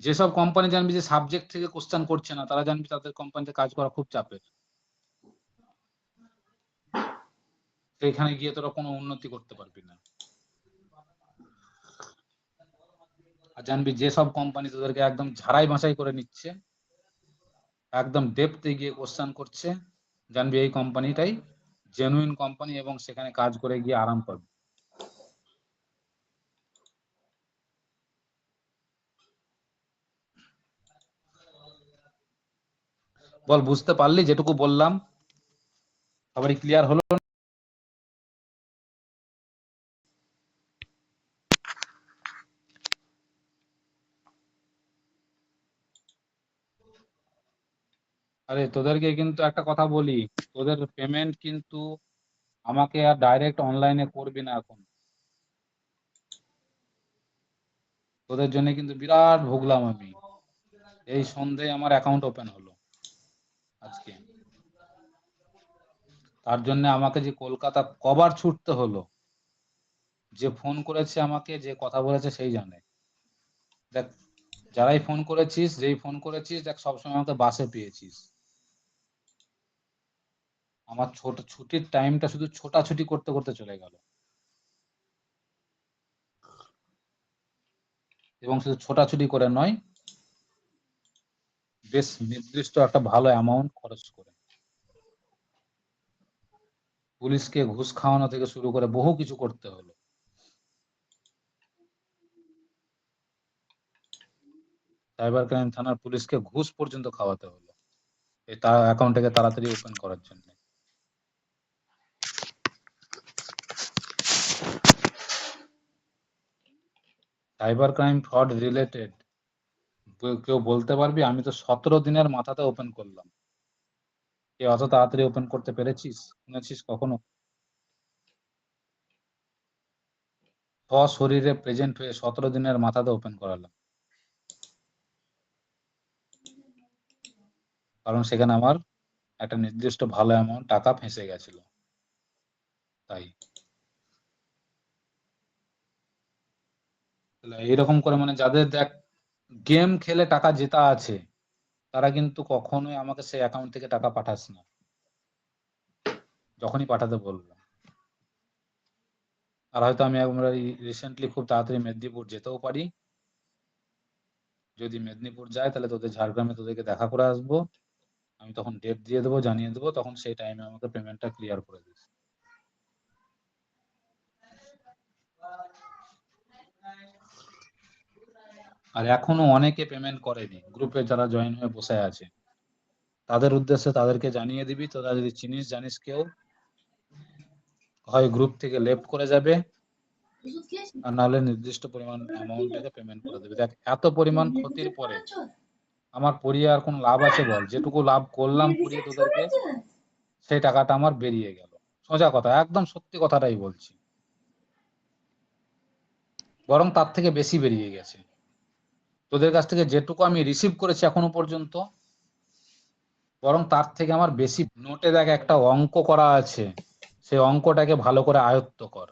Speaker 1: যেসব কোম্পানি জানবি যে সাবজেক্ট থেকে কোশ্চেন করছে না, তারা জানবি তাদের কোম্পানিতে কাজ করা খুব চাপের। সেখানে গিয়ে তোরা কোনো উন্নতি করতে পারবি না। আর জানবি যেসব কোম্পানি তোদেরকে একদম ঝাড়াই বাছাই করে নিচ্ছে, একদম ডেপথে গিয়ে কোশ্চেন করছে, জানবি এই কোম্পানিটাই জেনুইন কোম্পানি এবং সেখানে কাজ করে গিয়ে আরাম পাবি। বল বুঝতে পারলি যেটুকু বললাম? সবারই ক্লিয়ার হলো? আরে তোদেরকে কিন্তু একটা কথা বলি, তোদের পেমেন্ট কিন্তু আমাকে আর ডাইরেক্ট অনলাইনে করবি না এখন। তোদের জন্য কিন্তু বিরাট ভুগলাম আমি। এই সন্ধ্যায় আমার অ্যাকাউন্ট ওপেন হলো আজকে, তার জন্য আমাকে যে কলকাতা কবার ছুটতে হলো। যে ফোন করেছে আমাকে, যে কথা বলেছে সেই জানে। দেখ, যারাই ফোন করেছিস, যেই ফোন করেছিস, দেখ সবসময় আমাকে বাসে পেয়েছিস। আমার ছুটির টাইমটা শুধু ছোটাছুটি করতে করতে চলে গেল, এবং শুধু ছোটাছুটি করে নয়, বেশ নির্দিষ্ট একটা ভালো অ্যামাউন্ট খরচ করে। পুলিশকে ঘুষ খাওয়ানো থেকে শুরু করে বহু কিছু করতে হলো। সাইবার ক্রাইম থানার পুলিশকে ঘুষ পর্যন্ত খাওয়াতে হলো এই তার অ্যাকাউন্টটাকে তাড়াতাড়ি ওপেন করার জন্য। সাইবার ক্রাইম ফ্রড রিলেটেড কেউ বলতে পারবি? আমি তো 17 দিনের মাথাতে ওপেন করলাম। তুই অত তাড়াতাড়ি ওপেন করতে পেরেছিস? শুনেছিস কখনো? সশরীরে প্রেজেন্ট হয়ে 17 দিনের মাথাতে ওপেন করালাম, কারণ সেখানে আমার একটা নির্দিষ্ট ভালো অ্যামাউন্ট টাকা ফেঁসে গেছিল। তাই এইরকম করে মানে যাদের দেখ গেম খেলে টাকা জেতা আছে, তারা কিন্তু কখনোই আমাকে সেই অ্যাকাউন্ট থেকে টাকা পাঠাস না যখনই পাঠাতে বললাম। আর হয়তো আমি আমরা রিসেন্টলি খুব তাড়াতাড়ি মেদিনীপুর যেতেও পারি। যদি মেদিনীপুর যায় তাহলে তোদের ঝাড়গ্রামে তোদেরকে দেখা করে আসবো। আমি তখন ডেট দিয়ে দেবো, জানিয়ে দেবো, তখন সেই টাইমে আমাকে পেমেন্টটা ক্লিয়ার করে দিস। আর এখনো অনেকে পেমেন্ট করেনি, গ্রুপে যারা জয়েন হয়ে বসে আছে, তাদের উদ্দেশ্যে তাদেরকে জানিয়ে দিবি। তোরা যদি চিনিস জানিস কেউ, হয় গ্রুপ থেকে লেফট করে যাবে, আর নাহলে নির্দিষ্ট পরিমাণ অ্যামাউন্টটাকে পেমেন্ট করে দেবে। দেখ, এত পরিমাণ ক্ষতির পরে আমার পরিয়ে আর কোনো লাভ আছে বল? যেটুকু লাভ করলাম পরিয়ে তোদেরকে, সেই টাকাটা আমার বেরিয়ে গেল। সোজা কথা, একদম সত্যি কথাটাই বলছি। বরং তার থেকে বেশি বেরিয়ে গেছে। তোদের কাছ থেকে যেটুকু আমি রিসিভ করেছি এখনো পর্যন্ত, বরং তার থেকে আমার বেশি। নোটে দেখ একটা অঙ্ক করা আছে, সেই অঙ্কটাকে ভালো করে আয়ত্ত কর।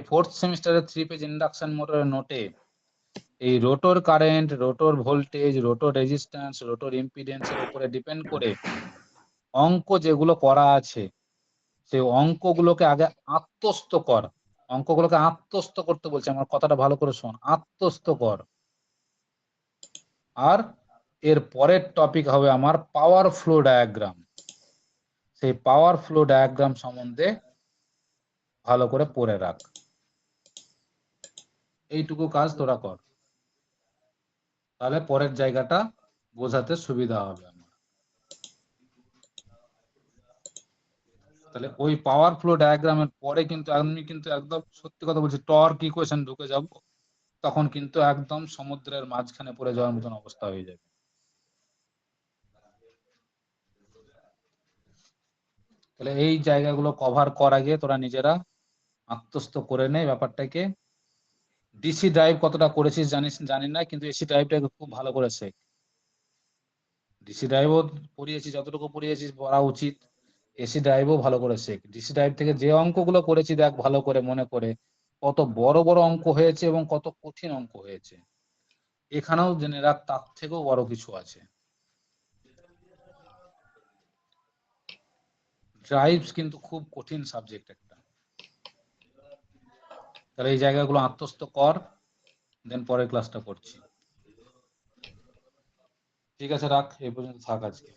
Speaker 1: ফোর্থ সেমিস্টারের 3 পেজ ইন্ডাকশন মোটরের নোটে এই rotor current, rotor voltage, rotor resistance, rotor ইম্পিডেন্সের উপরে ডিপেন্ড করে অঙ্ক যেগুলো করা আছে, সেই অঙ্কগুলোকে আগে আত্মস্থ কর। অঙ্কগুলোকে আত্মস্থ করতে বলছে, আমার কথাটা ভালো করে শোন, আত্মস্থ কর। আর এর পরের টপিক হবে আমার পাওয়ার ফ্লো ডায়াগ্রাম। সেই পাওয়ার ফ্লো ডায়াগ্রাম সম্বন্ধে ভালো করে পড়ে রাখ। এইটুকু কাজ তোরা কর, তাহলে পরের জায়গাটা বোঝাতে সুবিধা হবে আমার। তাহলে ওই পাওয়ার ফ্লো ডায়াগ্রামের পরে কিন্তু আমি কিন্তু একদম সত্যি কথা বলছি, টর্ক ইকুয়েশন ঢুকে যাব, তখন কিন্তু একদম সমুদ্রের মাঝখানে পড়ে যাওয়ার মতন অবস্থা হয়ে যাবে। তাহলে এই জায়গাগুলো কভার করার আগে তোরা নিজেরা আত্মস্থ করে নে ব্যাপারটাকে। ডিসি ড্রাইভ কতটা করেছিস জানি না, কিন্তু এসি ড্রাইভটাকে খুব ভালো করে শেখ। ডিসি ড্রাইভও পড়িয়েছিস, যতটুকু পড়িয়েছিস পড়া উচিত। এসি ড্রাইভও ভালো করে শেখ। ডিসি ড্রাইভ থেকে যে অঙ্কগুলো করেছি দেখ ভালো করে মনে করে, কত বড় বড় অঙ্ক হয়েছে এবং কত কঠিন অঙ্ক হয়েছে। এখানেও জেনে রাখ তার থেকেও বড় কিছু আছে। ড্রাইভস কিন্তু খুব কঠিন সাবজেক্ট একটা। তাহলে এই জায়গাগুলো আত্মস্থ কর, দেন পরের ক্লাসটা করছি। ঠিক আছে, রাখ, এই পর্যন্ত থাক আজকে।